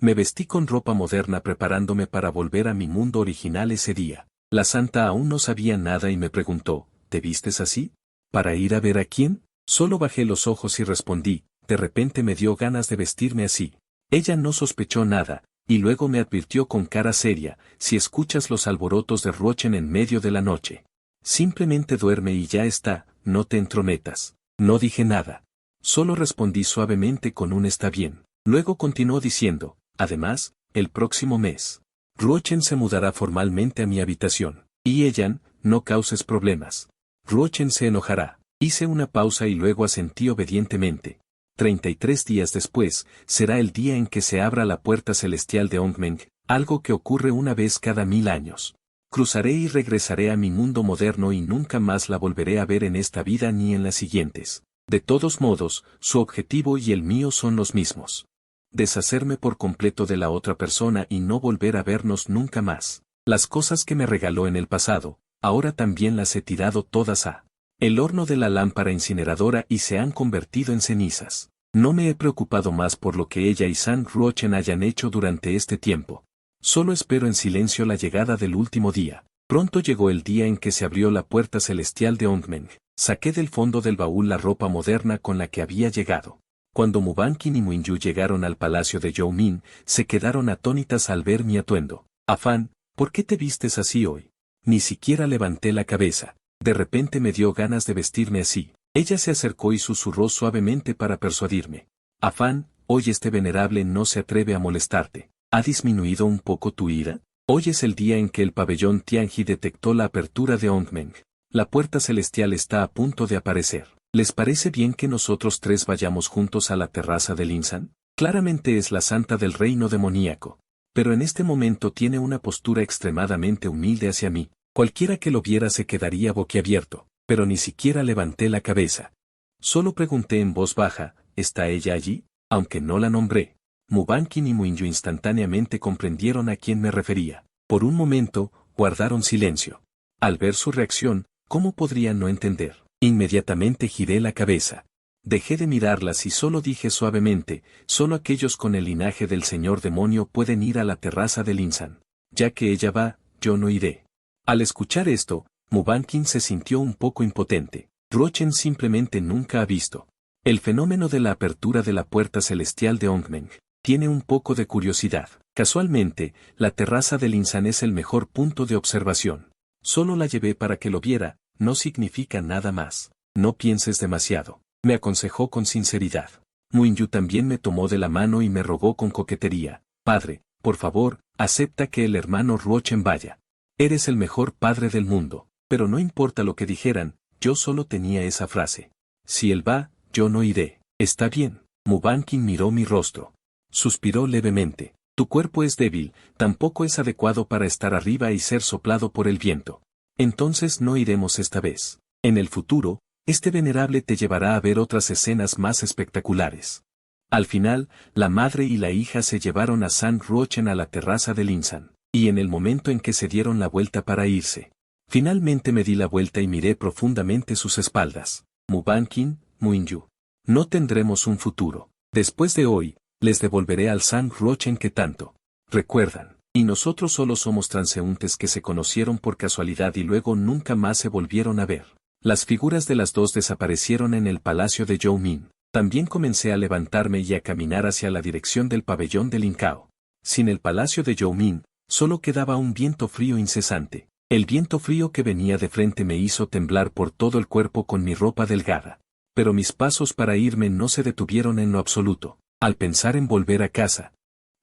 Me vestí con ropa moderna preparándome para volver a mi mundo original ese día. La santa aún no sabía nada y me preguntó, ¿te vistes así? ¿Para ir a ver a quién? Solo bajé los ojos y respondí, de repente me dio ganas de vestirme así. Ella no sospechó nada, y luego me advirtió con cara seria, si escuchas los alborotos de Ruochen en medio de la noche. Simplemente duerme y ya está, no te entrometas. No dije nada. Solo respondí suavemente con un está bien. Luego continuó diciendo, además, el próximo mes, Ruochen se mudará formalmente a mi habitación. Y Ellan, no causes problemas. Ruochen se enojará. Hice una pausa y luego asentí obedientemente. 33 días después, será el día en que se abra la puerta celestial de Ongmeng, algo que ocurre una vez cada 1000 años. Cruzaré y regresaré a mi mundo moderno y nunca más la volveré a ver en esta vida ni en las siguientes. De todos modos, su objetivo y el mío son los mismos. Deshacerme por completo de la otra persona y no volver a vernos nunca más. Las cosas que me regaló en el pasado, ahora también las he tirado todas a el horno de la lámpara incineradora y se han convertido en cenizas. No me he preocupado más por lo que ella y San Ruochen hayan hecho durante este tiempo. Solo espero en silencio la llegada del último día. Pronto llegó el día en que se abrió la puerta celestial de Ongmeng. Saqué del fondo del baúl la ropa moderna con la que había llegado. Cuando Mubankin y Muinyu llegaron al palacio de Zhou-Min, se quedaron atónitas al ver mi atuendo. Afán, ¿por qué te vistes así hoy? Ni siquiera levanté la cabeza. De repente me dio ganas de vestirme así. Ella se acercó y susurró suavemente para persuadirme. Afán, hoy este venerable no se atreve a molestarte. ¿Ha disminuido un poco tu ira? Hoy es el día en que el pabellón Tianji detectó la apertura de Ongmeng. La puerta celestial está a punto de aparecer. ¿Les parece bien que nosotros tres vayamos juntos a la terraza del Insan? Claramente es la santa del reino demoníaco. Pero en este momento tiene una postura extremadamente humilde hacia mí. Cualquiera que lo viera se quedaría boquiabierto, pero ni siquiera levanté la cabeza. Solo pregunté en voz baja, ¿está ella allí? Aunque no la nombré. Mubankin y Muinyu instantáneamente comprendieron a quién me refería. Por un momento, guardaron silencio. Al ver su reacción, ¿cómo podrían no entender? Inmediatamente giré la cabeza. Dejé de mirarlas y solo dije suavemente, solo aquellos con el linaje del señor demonio pueden ir a la terraza del Insan. Ya que ella va, yo no iré. Al escuchar esto, Mubankin se sintió un poco impotente. Ruochen simplemente nunca ha visto el fenómeno de la apertura de la puerta celestial de Ongmeng. Tiene un poco de curiosidad. Casualmente, la terraza del Insan es el mejor punto de observación. Solo la llevé para que lo viera, no significa nada más. No pienses demasiado. Me aconsejó con sinceridad. Muinyu también me tomó de la mano y me rogó con coquetería. Padre, por favor, acepta que el hermano Ruochen vaya. Eres el mejor padre del mundo. Pero no importa lo que dijeran, yo solo tenía esa frase. Si él va, yo no iré. Está bien. Mubankin miró mi rostro. Suspiró levemente. Tu cuerpo es débil, tampoco es adecuado para estar arriba y ser soplado por el viento. Entonces no iremos esta vez. En el futuro, este venerable te llevará a ver otras escenas más espectaculares. Al final, la madre y la hija se llevaron a San Ruochen a la terraza del Insan, y en el momento en que se dieron la vuelta para irse, finalmente me di la vuelta y miré profundamente sus espaldas. Mubankin, Muinyu. No tendremos un futuro. Después de hoy, les devolveré al San Ruochen que tanto recuerdan. Y nosotros solo somos transeúntes que se conocieron por casualidad y luego nunca más se volvieron a ver. Las figuras de las dos desaparecieron en el palacio de Zhou-Min. También comencé a levantarme y a caminar hacia la dirección del pabellón de Lin Cao. Sin el palacio de Zhou-Min, solo quedaba un viento frío incesante. El viento frío que venía de frente me hizo temblar por todo el cuerpo con mi ropa delgada. Pero mis pasos para irme no se detuvieron en lo absoluto. Al pensar en volver a casa,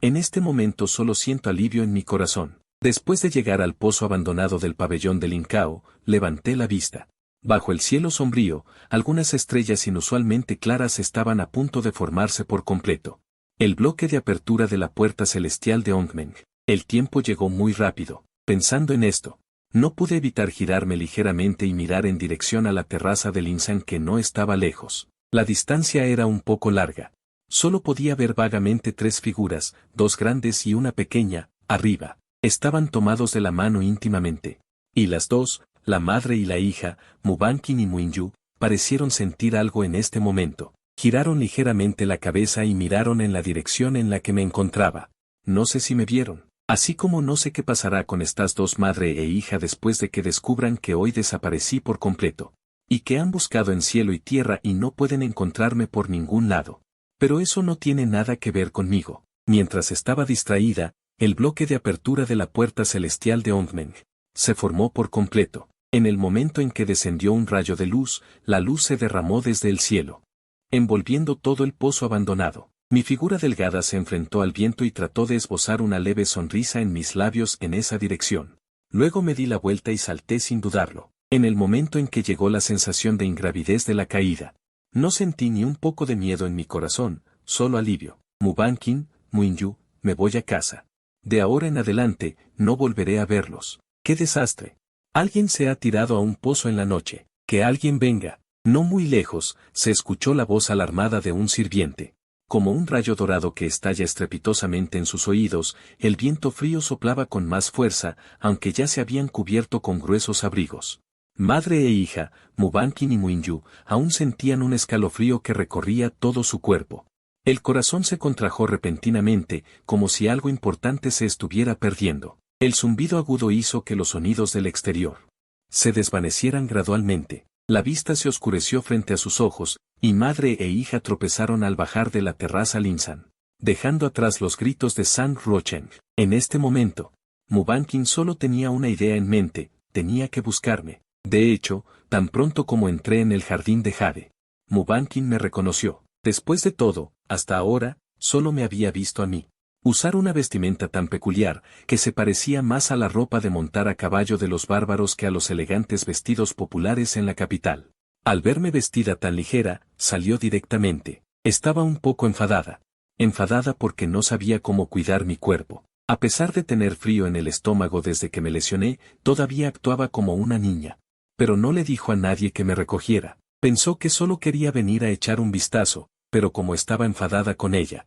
en este momento solo siento alivio en mi corazón. Después de llegar al pozo abandonado del pabellón de Lin Cao, levanté la vista. Bajo el cielo sombrío, algunas estrellas inusualmente claras estaban a punto de formarse por completo. El bloque de apertura de la puerta celestial de Ongmeng. El tiempo llegó muy rápido. Pensando en esto, no pude evitar girarme ligeramente y mirar en dirección a la terraza del Insan que no estaba lejos. La distancia era un poco larga. Solo podía ver vagamente tres figuras, dos grandes y una pequeña, arriba. Estaban tomados de la mano íntimamente. Y las dos, la madre y la hija, Mubankin y Muinyu, parecieron sentir algo en este momento. Giraron ligeramente la cabeza y miraron en la dirección en la que me encontraba. No sé si me vieron. Así como no sé qué pasará con estas dos madre e hija después de que descubran que hoy desaparecí por completo. Y que han buscado en cielo y tierra y no pueden encontrarme por ningún lado. Pero eso no tiene nada que ver conmigo. Mientras estaba distraída, el bloque de apertura de la puerta celestial de Ongmeng se formó por completo. En el momento en que descendió un rayo de luz, la luz se derramó desde el cielo, envolviendo todo el pozo abandonado. Mi figura delgada se enfrentó al viento y trató de esbozar una leve sonrisa en mis labios en esa dirección. Luego me di la vuelta y salté sin dudarlo. En el momento en que llegó la sensación de ingravidez de la caída, no sentí ni un poco de miedo en mi corazón, solo alivio. Mubankin, Muinyu, me voy a casa. De ahora en adelante, no volveré a verlos. ¡Qué desastre! Alguien se ha tirado a un pozo en la noche. Que alguien venga. No muy lejos, se escuchó la voz alarmada de un sirviente. Como un rayo dorado que estalla estrepitosamente en sus oídos, el viento frío soplaba con más fuerza, aunque ya se habían cubierto con gruesos abrigos. Madre e hija, Mubankin y Muinyu, aún sentían un escalofrío que recorría todo su cuerpo. El corazón se contrajo repentinamente, como si algo importante se estuviera perdiendo. El zumbido agudo hizo que los sonidos del exterior se desvanecieran gradualmente. La vista se oscureció frente a sus ojos, y madre e hija tropezaron al bajar de la terraza Linsan, dejando atrás los gritos de San Rochen. En este momento, Mubankin solo tenía una idea en mente: tenía que buscarme. De hecho, tan pronto como entré en el jardín de Jade, Mubankin me reconoció. Después de todo, hasta ahora, solo me había visto a mí usar una vestimenta tan peculiar, que se parecía más a la ropa de montar a caballo de los bárbaros que a los elegantes vestidos populares en la capital. Al verme vestida tan ligera, salió directamente. Estaba un poco enfadada. Enfadada porque no sabía cómo cuidar mi cuerpo. A pesar de tener frío en el estómago desde que me lesioné, todavía actuaba como una niña. Pero no le dijo a nadie que me recogiera. Pensó que solo quería venir a echar un vistazo, pero como estaba enfadada con ella,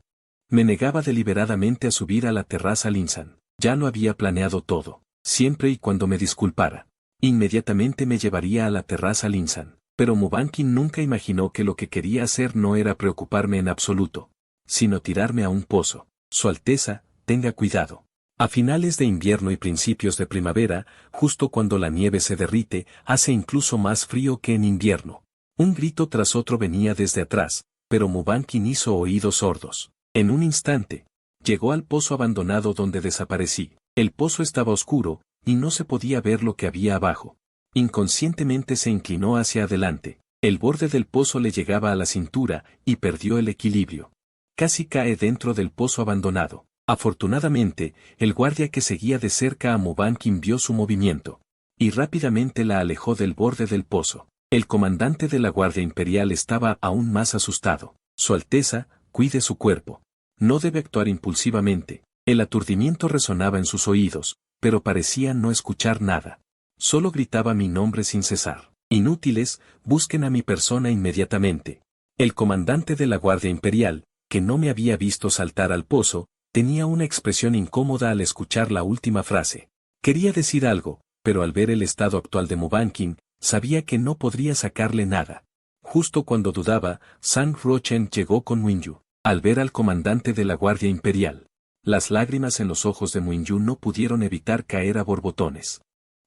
me negaba deliberadamente a subir a la terraza Linsan. Ya lo había planeado todo. Siempre y cuando me disculpara, inmediatamente me llevaría a la terraza Linsan. Pero Mubankin nunca imaginó que lo que quería hacer no era preocuparme en absoluto, sino tirarme a un pozo. Su Alteza, tenga cuidado. A finales de invierno y principios de primavera, justo cuando la nieve se derrite, hace incluso más frío que en invierno. Un grito tras otro venía desde atrás, pero Mubankin hizo oídos sordos. En un instante, llegó al pozo abandonado donde desaparecí. El pozo estaba oscuro, y no se podía ver lo que había abajo. Inconscientemente se inclinó hacia adelante. El borde del pozo le llegaba a la cintura, y perdió el equilibrio. Casi cae dentro del pozo abandonado. Afortunadamente, el guardia que seguía de cerca a Mubankin vio su movimiento, y rápidamente la alejó del borde del pozo. El comandante de la Guardia Imperial estaba aún más asustado. Su Alteza, cuide su cuerpo. No debe actuar impulsivamente. El aturdimiento resonaba en sus oídos, pero parecía no escuchar nada. Solo gritaba mi nombre sin cesar. Inútiles, busquen a mi persona inmediatamente. El comandante de la Guardia Imperial, que no me había visto saltar al pozo, tenía una expresión incómoda al escuchar la última frase. Quería decir algo, pero al ver el estado actual de Mubankin, sabía que no podría sacarle nada. Justo cuando dudaba, San Rochen llegó con Muinyu. Al ver al comandante de la Guardia Imperial, las lágrimas en los ojos de Muinyu no pudieron evitar caer a borbotones.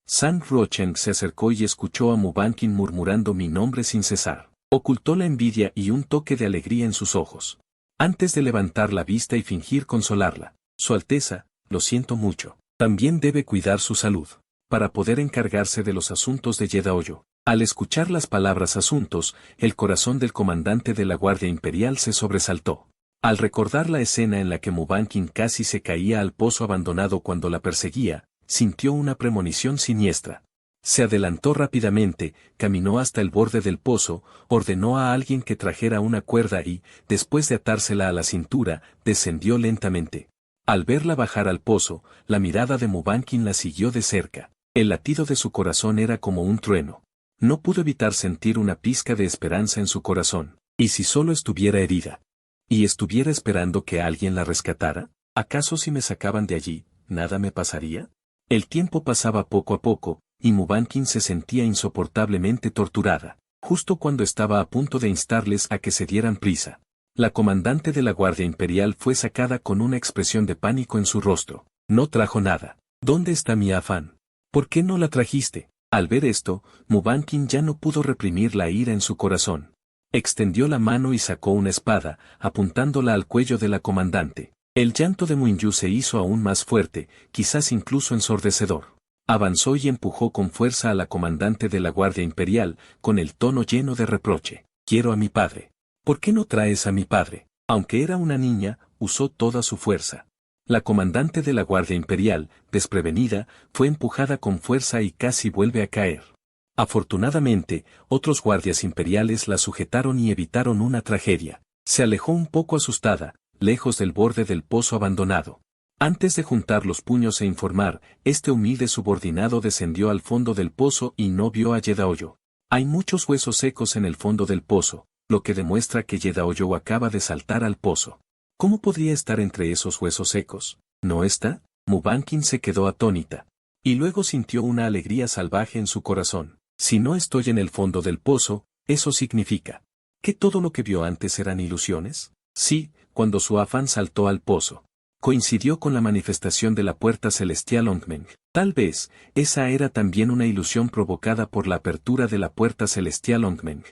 San Rochen se acercó y escuchó a Mubankin murmurando mi nombre sin cesar. Ocultó la envidia y un toque de alegría en sus ojos, antes de levantar la vista y fingir consolarla. Su Alteza, lo siento mucho. También debe cuidar su salud, para poder encargarse de los asuntos de Yedaoyo. Al escuchar las palabras asuntos, el corazón del comandante de la Guardia Imperial se sobresaltó. Al recordar la escena en la que Mubankin casi se caía al pozo abandonado cuando la perseguía, sintió una premonición siniestra. Se adelantó rápidamente, caminó hasta el borde del pozo, ordenó a alguien que trajera una cuerda y, después de atársela a la cintura, descendió lentamente. Al verla bajar al pozo, la mirada de Mubankin la siguió de cerca. El latido de su corazón era como un trueno. No pudo evitar sentir una pizca de esperanza en su corazón. ¿Y si solo estuviera herida? ¿Y estuviera esperando que alguien la rescatara? ¿Acaso si me sacaban de allí, nada me pasaría? El tiempo pasaba poco a poco, y Mubankin se sentía insoportablemente torturada. Justo cuando estaba a punto de instarles a que se dieran prisa, La comandante de la Guardia Imperial fue sacada con una expresión de pánico en su rostro. No trajo nada. ¿Dónde está mi afán? ¿Por qué no la trajiste? Al ver esto, Mubankin ya no pudo reprimir la ira en su corazón. Extendió la mano y sacó una espada, apuntándola al cuello de la comandante. El llanto de Muinyu se hizo aún más fuerte, quizás incluso ensordecedor. Avanzó y empujó con fuerza a la comandante de la Guardia Imperial, con el tono lleno de reproche. Quiero a mi padre. ¿Por qué no traes a mi padre? Aunque era una niña, usó toda su fuerza. La comandante de la Guardia Imperial, desprevenida, fue empujada con fuerza y casi vuelve a caer. Afortunadamente, otros guardias imperiales la sujetaron y evitaron una tragedia. Se alejó un poco asustada, lejos del borde del pozo abandonado. Antes de juntar los puños e informar, este humilde subordinado descendió al fondo del pozo y no vio a Yedaoyo. Hay muchos huesos secos en el fondo del pozo, lo que demuestra que Yedaoyo acaba de saltar al pozo. ¿Cómo podría estar entre esos huesos secos? ¿No está? Mubankin se quedó atónita. Y luego sintió una alegría salvaje en su corazón. Si no estoy en el fondo del pozo, eso significa ¿que todo lo que vio antes eran ilusiones? Sí, cuando su afán saltó al pozo. Coincidió con la manifestación de la puerta celestial Ongmeng. Tal vez, esa era también una ilusión provocada por la apertura de la puerta celestial Ongmeng.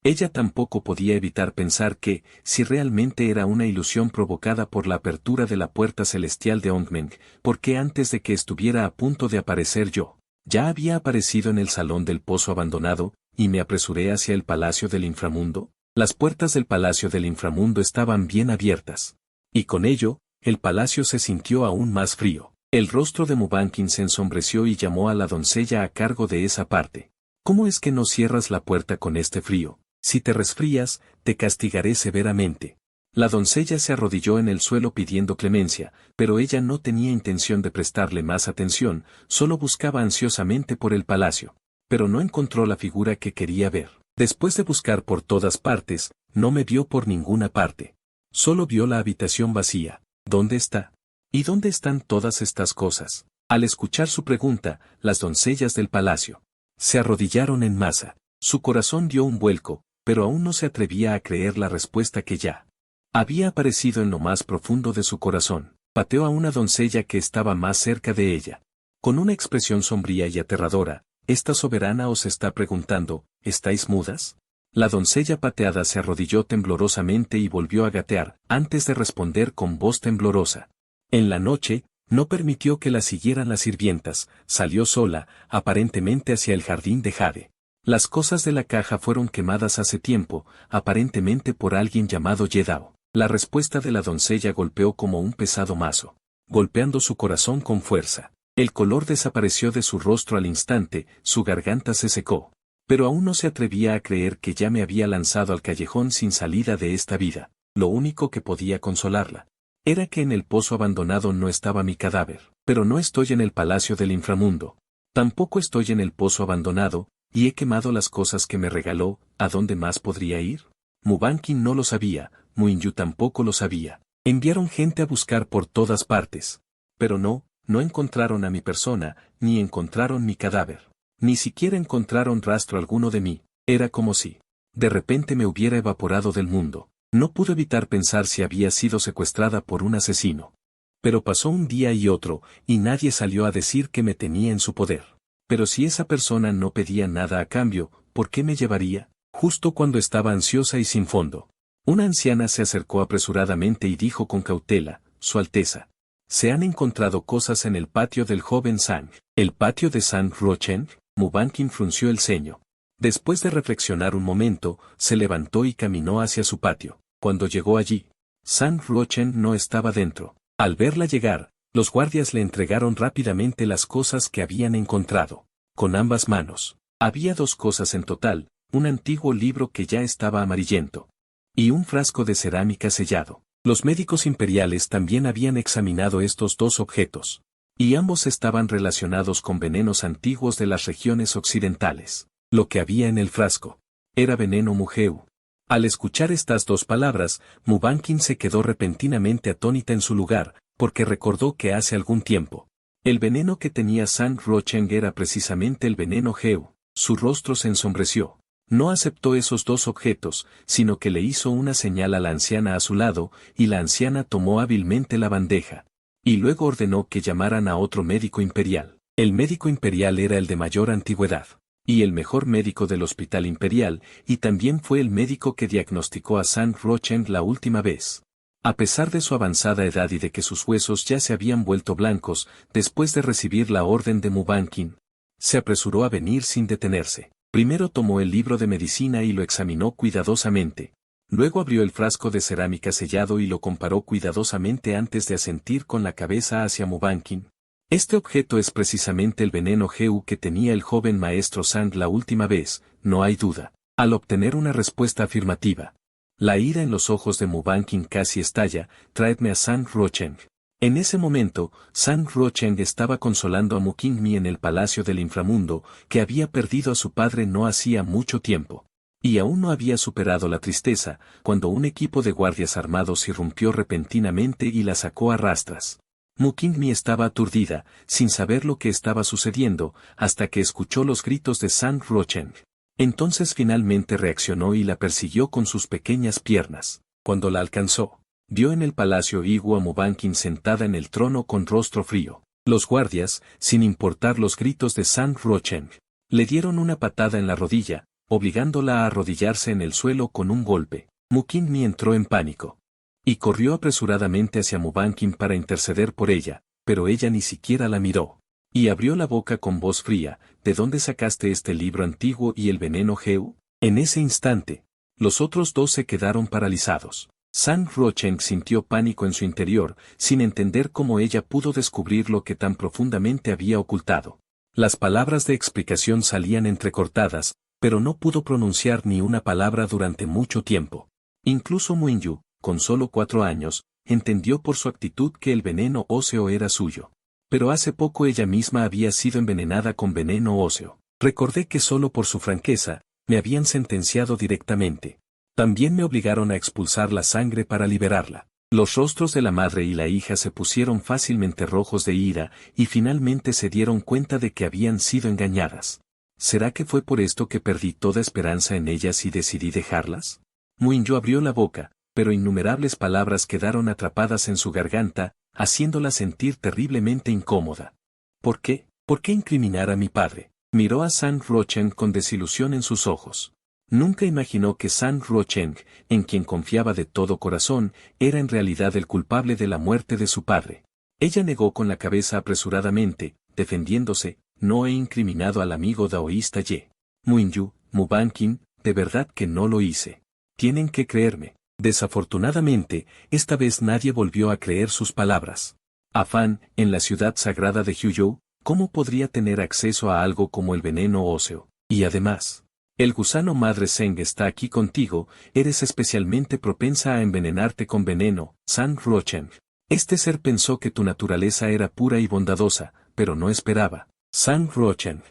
Ella tampoco podía evitar pensar que, si realmente era una ilusión provocada por la apertura de la puerta celestial de Ongmeng, ¿por qué antes de que estuviera a punto de aparecer yo? Ya había aparecido en el salón del pozo abandonado, y me apresuré hacia el palacio del inframundo. Las puertas del palacio del inframundo estaban bien abiertas. Y con ello, el palacio se sintió aún más frío. El rostro de Mubankin se ensombreció y llamó a la doncella a cargo de esa parte. ¿Cómo es que no cierras la puerta con este frío? Si te resfrías, te castigaré severamente. La doncella se arrodilló en el suelo pidiendo clemencia, pero ella no tenía intención de prestarle más atención, solo buscaba ansiosamente por el palacio. Pero no encontró la figura que quería ver. Después de buscar por todas partes, no me vio por ninguna parte. Solo vio la habitación vacía. ¿Dónde está? ¿Y dónde están todas estas cosas? Al escuchar su pregunta, las doncellas del palacio se arrodillaron en masa. Su corazón dio un vuelco, pero aún no se atrevía a creer la respuesta que ya había aparecido en lo más profundo de su corazón. Pateó a una doncella que estaba más cerca de ella. Con una expresión sombría y aterradora, esta soberana os está preguntando, ¿estáis mudas? La doncella pateada se arrodilló temblorosamente y volvió a gatear, antes de responder con voz temblorosa. En la noche, no permitió que la siguieran las sirvientas, salió sola, aparentemente hacia el jardín de Jade. Las cosas de la caja fueron quemadas hace tiempo, aparentemente por alguien llamado Yedao. La respuesta de la doncella golpeó como un pesado mazo, golpeando su corazón con fuerza. El color desapareció de su rostro al instante, su garganta se secó. Pero aún no se atrevía a creer que ya me había lanzado al callejón sin salida de esta vida. Lo único que podía consolarla era que en el pozo abandonado no estaba mi cadáver. Pero no estoy en el palacio del inframundo. Tampoco estoy en el pozo abandonado, y he quemado las cosas que me regaló. ¿A dónde más podría ir? Mubankin no lo sabía, Muinyu tampoco lo sabía. Enviaron gente a buscar por todas partes. Pero no encontraron a mi persona, ni encontraron mi cadáver. Ni siquiera encontraron rastro alguno de mí. Era como si de repente me hubiera evaporado del mundo. No pude evitar pensar si había sido secuestrada por un asesino. Pero pasó un día y otro, y nadie salió a decir que me tenía en su poder. Pero si esa persona no pedía nada a cambio, ¿por qué me llevaría? Justo cuando estaba ansiosa y sin fondo. Una anciana se acercó apresuradamente y dijo con cautela, Su Alteza. Se han encontrado cosas en el patio del joven Sang. ¿El patio de Sang Rochen? Mubankin frunció el ceño. Después de reflexionar un momento, se levantó y caminó hacia su patio. Cuando llegó allí, Sang Rochen no estaba dentro. Al verla llegar, los guardias le entregaron rápidamente las cosas que habían encontrado. Con ambas manos. Había 2 cosas en total, un antiguo libro que ya estaba amarillento. Y un frasco de cerámica sellado. Los médicos imperiales también habían examinado estos 2 objetos. Y ambos estaban relacionados con venenos antiguos de las regiones occidentales. Lo que había en el frasco era veneno Mugeu. Al escuchar estas 2 palabras, Mubankin se quedó repentinamente atónita en su lugar, porque recordó que hace algún tiempo, el veneno que tenía Sang Rocheng era precisamente el veneno Geu. Su rostro se ensombreció. No aceptó esos dos objetos, sino que le hizo una señal a la anciana a su lado, y la anciana tomó hábilmente la bandeja. Y luego ordenó que llamaran a otro médico imperial. El médico imperial era el de mayor antigüedad, y el mejor médico del hospital imperial, y también fue el médico que diagnosticó a San Rocheng la última vez. A pesar de su avanzada edad y de que sus huesos ya se habían vuelto blancos, después de recibir la orden de Mubankin, se apresuró a venir sin detenerse. Primero tomó el libro de medicina y lo examinó cuidadosamente. Luego abrió el frasco de cerámica sellado y lo comparó cuidadosamente antes de asentir con la cabeza hacia Mubankin. Este objeto es precisamente el veneno Geu que tenía el joven maestro Sang la última vez, no hay duda. Al obtener una respuesta afirmativa, la ira en los ojos de Mubankin casi estalla, traedme a Sang Rocheng. En ese momento, Sang Rocheng estaba consolando a Mu Qingmi en el palacio del inframundo, que había perdido a su padre no hacía mucho tiempo. Y aún no había superado la tristeza, cuando un equipo de guardias armados irrumpió repentinamente y la sacó a rastras. Mu Qingmi estaba aturdida, sin saber lo que estaba sucediendo, hasta que escuchó los gritos de Sang Rocheng. Entonces finalmente reaccionó y la persiguió con sus pequeñas piernas. Cuando la alcanzó, vio en el palacio Igu a Mubankin sentada en el trono con rostro frío. Los guardias, sin importar los gritos de Sang Rocheng, le dieron una patada en la rodilla, obligándola a arrodillarse en el suelo con un golpe. Mu Qingmi entró en pánico y corrió apresuradamente hacia Mubankin para interceder por ella, pero ella ni siquiera la miró. Y abrió la boca con voz fría, ¿de dónde sacaste este libro antiguo y el veneno Geu? En ese instante, los otros dos se quedaron paralizados. Sang Rocheng sintió pánico en su interior, sin entender cómo ella pudo descubrir lo que tan profundamente había ocultado. Las palabras de explicación salían entrecortadas, pero no pudo pronunciar ni una palabra durante mucho tiempo. Incluso Muinyu, con solo 4 años, entendió por su actitud que el veneno óseo era suyo. Pero hace poco ella misma había sido envenenada con veneno óseo. Recordé que solo por su franqueza, me habían sentenciado directamente. También me obligaron a expulsar la sangre para liberarla. Los rostros de la madre y la hija se pusieron fácilmente rojos de ira, y finalmente se dieron cuenta de que habían sido engañadas. ¿Será que fue por esto que perdí toda esperanza en ellas y decidí dejarlas? Muinyu abrió la boca, pero innumerables palabras quedaron atrapadas en su garganta, haciéndola sentir terriblemente incómoda. ¿Por qué? ¿Por qué incriminar a mi padre? Miró a Sang Rocheng con desilusión en sus ojos. Nunca imaginó que Sang Rocheng, en quien confiaba de todo corazón, era en realidad el culpable de la muerte de su padre. Ella negó con la cabeza apresuradamente, defendiéndose, no he incriminado al amigo daoísta Ye. Muinyu, Mubankin, de verdad que no lo hice. Tienen que creerme. Desafortunadamente, esta vez nadie volvió a creer sus palabras. Afán, en la ciudad sagrada de Huyou, ¿cómo podría tener acceso a algo como el veneno óseo? Y además, el gusano madre Zeng está aquí contigo, eres especialmente propensa a envenenarte con veneno, Sang Rocheng. Este ser pensó que tu naturaleza era pura y bondadosa, pero no esperaba. Sang Rocheng.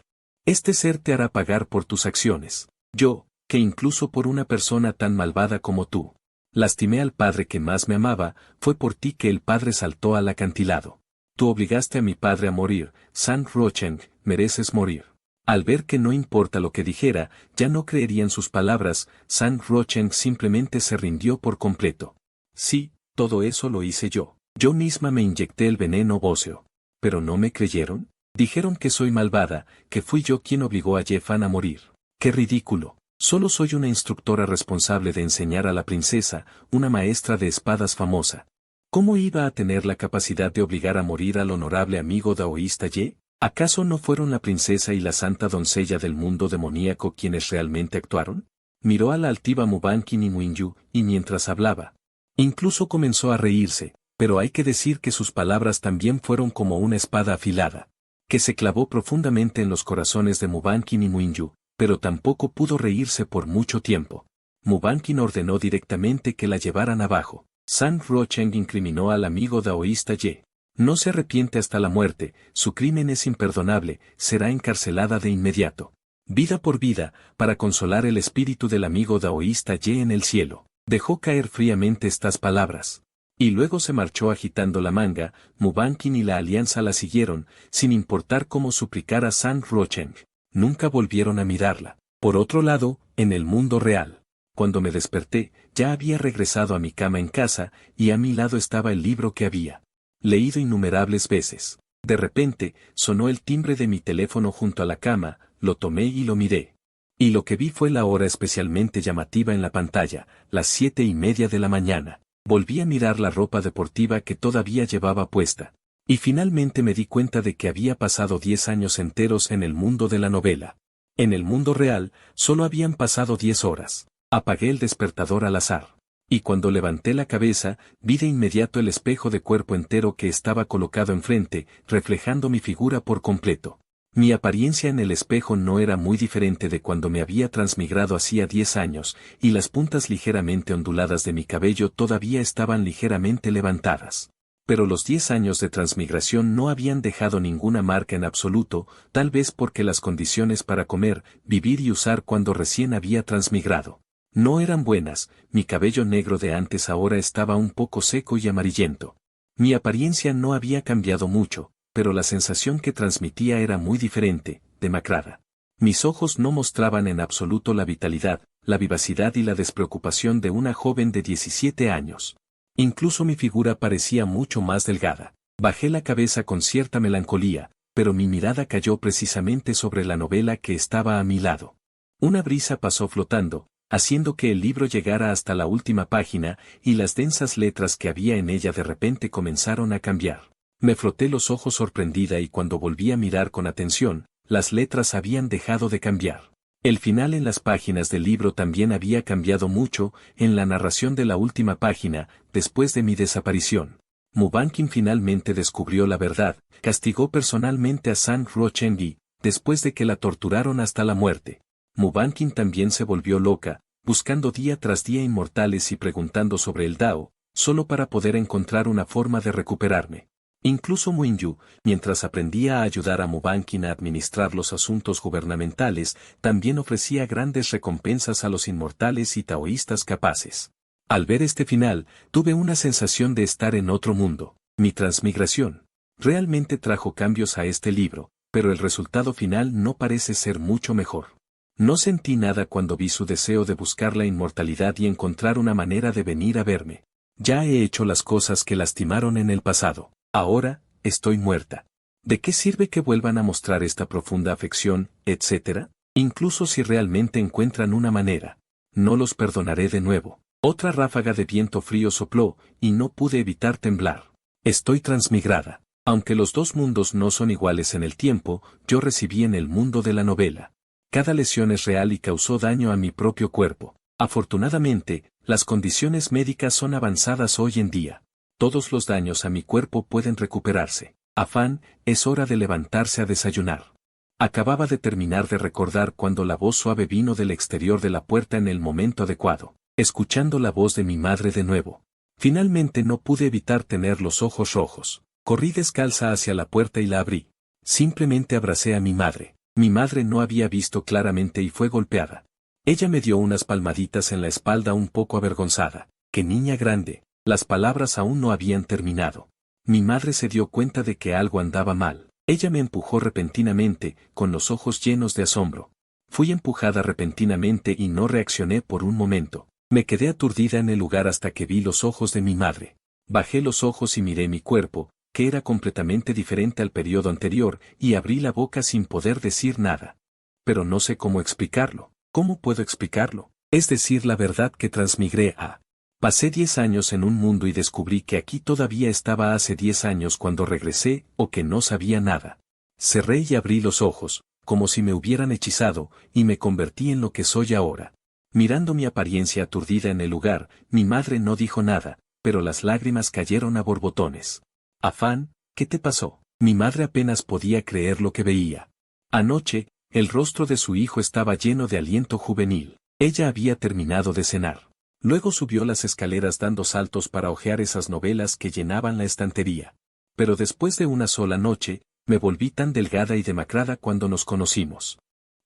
Este ser te hará pagar por tus acciones. Yo, que incluso por una persona tan malvada como tú, lastimé al padre que más me amaba, fue por ti que el padre saltó al acantilado. Tú obligaste a mi padre a morir, Sang Rocheng, mereces morir. Al ver que no importa lo que dijera, ya no creerían sus palabras, Sang Rocheng simplemente se rindió por completo. Sí, todo eso lo hice yo. Yo misma me inyecté el veneno óseo. ¿Pero no me creyeron? Dijeron que soy malvada, que fui yo quien obligó a Ye Fan a morir. ¡Qué ridículo! Solo soy una instructora responsable de enseñar a la princesa, una maestra de espadas famosa. ¿Cómo iba a tener la capacidad de obligar a morir al honorable amigo daoísta Ye? ¿Acaso no fueron la princesa y la santa doncella del mundo demoníaco quienes realmente actuaron? Miró a la altiva Mubankin y Muinyu, y mientras hablaba, incluso comenzó a reírse, pero hay que decir que sus palabras también fueron como una espada afilada, que se clavó profundamente en los corazones de Mubankin y Muinyu, pero tampoco pudo reírse por mucho tiempo. Mubankin ordenó directamente que la llevaran abajo. Sang Rocheng incriminó al amigo daoísta Ye. No se arrepiente hasta la muerte, su crimen es imperdonable, será encarcelada de inmediato. Vida por vida, para consolar el espíritu del amigo daoísta Ye en el cielo. Dejó caer fríamente estas palabras. Y luego se marchó agitando la manga, Mubankin y la alianza la siguieron, sin importar cómo suplicara Sang Rocheng. Nunca volvieron a mirarla. Por otro lado, en el mundo real, cuando me desperté, ya había regresado a mi cama en casa, y a mi lado estaba el libro que había leído innumerables veces. De repente, sonó el timbre de mi teléfono junto a la cama, lo tomé y lo miré. Y lo que vi fue la hora especialmente llamativa en la pantalla, las 7:30 de la mañana. Volví a mirar la ropa deportiva que todavía llevaba puesta. Y finalmente me di cuenta de que había pasado 10 años enteros en el mundo de la novela. En el mundo real, solo habían pasado 10 horas. Apagué el despertador al azar. Y cuando levanté la cabeza, vi de inmediato el espejo de cuerpo entero que estaba colocado enfrente, reflejando mi figura por completo. Mi apariencia en el espejo no era muy diferente de cuando me había transmigrado hacía 10 años, y las puntas ligeramente onduladas de mi cabello todavía estaban ligeramente levantadas. Pero los 10 años de transmigración no habían dejado ninguna marca en absoluto, tal vez porque las condiciones para comer, vivir y usar cuando recién había transmigrado no eran buenas. Mi cabello negro de antes ahora estaba un poco seco y amarillento. Mi apariencia no había cambiado mucho, pero la sensación que transmitía era muy diferente, demacrada. Mis ojos no mostraban en absoluto la vitalidad, la vivacidad y la despreocupación de una joven de 17 años. Incluso mi figura parecía mucho más delgada. Bajé la cabeza con cierta melancolía, pero mi mirada cayó precisamente sobre la novela que estaba a mi lado. Una brisa pasó flotando, haciendo que el libro llegara hasta la última página, y las densas letras que había en ella de repente comenzaron a cambiar. Me froté los ojos sorprendida y cuando volví a mirar con atención, las letras habían dejado de cambiar. El final en las páginas del libro también había cambiado mucho. En la narración de la última página, después de mi desaparición, Mubankin finalmente descubrió la verdad, castigó personalmente a Sang Rochengi, después de que la torturaron hasta la muerte. Mubankin también se volvió loca, buscando día tras día inmortales y preguntando sobre el Dao, solo para poder encontrar una forma de recuperarme. Incluso Muinyu, mientras aprendía a ayudar a Mubankin a administrar los asuntos gubernamentales, también ofrecía grandes recompensas a los inmortales y taoístas capaces. Al ver este final, tuve una sensación de estar en otro mundo. Mi transmigración realmente trajo cambios a este libro, pero el resultado final no parece ser mucho mejor. No sentí nada cuando vi su deseo de buscar la inmortalidad y encontrar una manera de venir a verme. Ya he hecho las cosas que lastimaron en el pasado. Ahora, estoy muerta. ¿De qué sirve que vuelvan a mostrar esta profunda afección, etcétera? Incluso si realmente encuentran una manera. No los perdonaré de nuevo. Otra ráfaga de viento frío sopló, y no pude evitar temblar. Estoy transmigrada. Aunque los dos mundos no son iguales en el tiempo, yo recibí en el mundo de la novela. Cada lesión es real y causó daño a mi propio cuerpo. Afortunadamente, las condiciones médicas son avanzadas hoy en día. Todos los daños a mi cuerpo pueden recuperarse. Afán, es hora de levantarse a desayunar. Acababa de terminar de recordar cuando la voz suave vino del exterior de la puerta en el momento adecuado, escuchando la voz de mi madre de nuevo. Finalmente no pude evitar tener los ojos rojos. Corrí descalza hacia la puerta y la abrí. Simplemente abracé a mi madre. Mi madre no había visto claramente y fue golpeada. Ella me dio unas palmaditas en la espalda un poco avergonzada. ¡Qué niña grande! Las palabras aún no habían terminado. Mi madre se dio cuenta de que algo andaba mal. Ella me empujó repentinamente, con los ojos llenos de asombro. Fui empujada repentinamente y no reaccioné por un momento. Me quedé aturdida en el lugar hasta que vi los ojos de mi madre. Bajé los ojos y miré mi cuerpo, que era completamente diferente al periodo anterior, y abrí la boca sin poder decir nada. Pero no sé cómo explicarlo. ¿Cómo puedo explicarlo? Es decir, la verdad que transmigré a. Pasé 10 años en un mundo y descubrí que aquí todavía estaba hace 10 años cuando regresé, o que no sabía nada. Cerré y abrí los ojos, como si me hubieran hechizado, y me convertí en lo que soy ahora. Mirando mi apariencia aturdida en el lugar, mi madre no dijo nada, pero las lágrimas cayeron a borbotones. Afán, ¿qué te pasó? Mi madre apenas podía creer lo que veía. Anoche, el rostro de su hijo estaba lleno de aliento juvenil. Ella había terminado de cenar. Luego subió las escaleras dando saltos para hojear esas novelas que llenaban la estantería. Pero después de una sola noche, me volví tan delgada y demacrada cuando nos conocimos.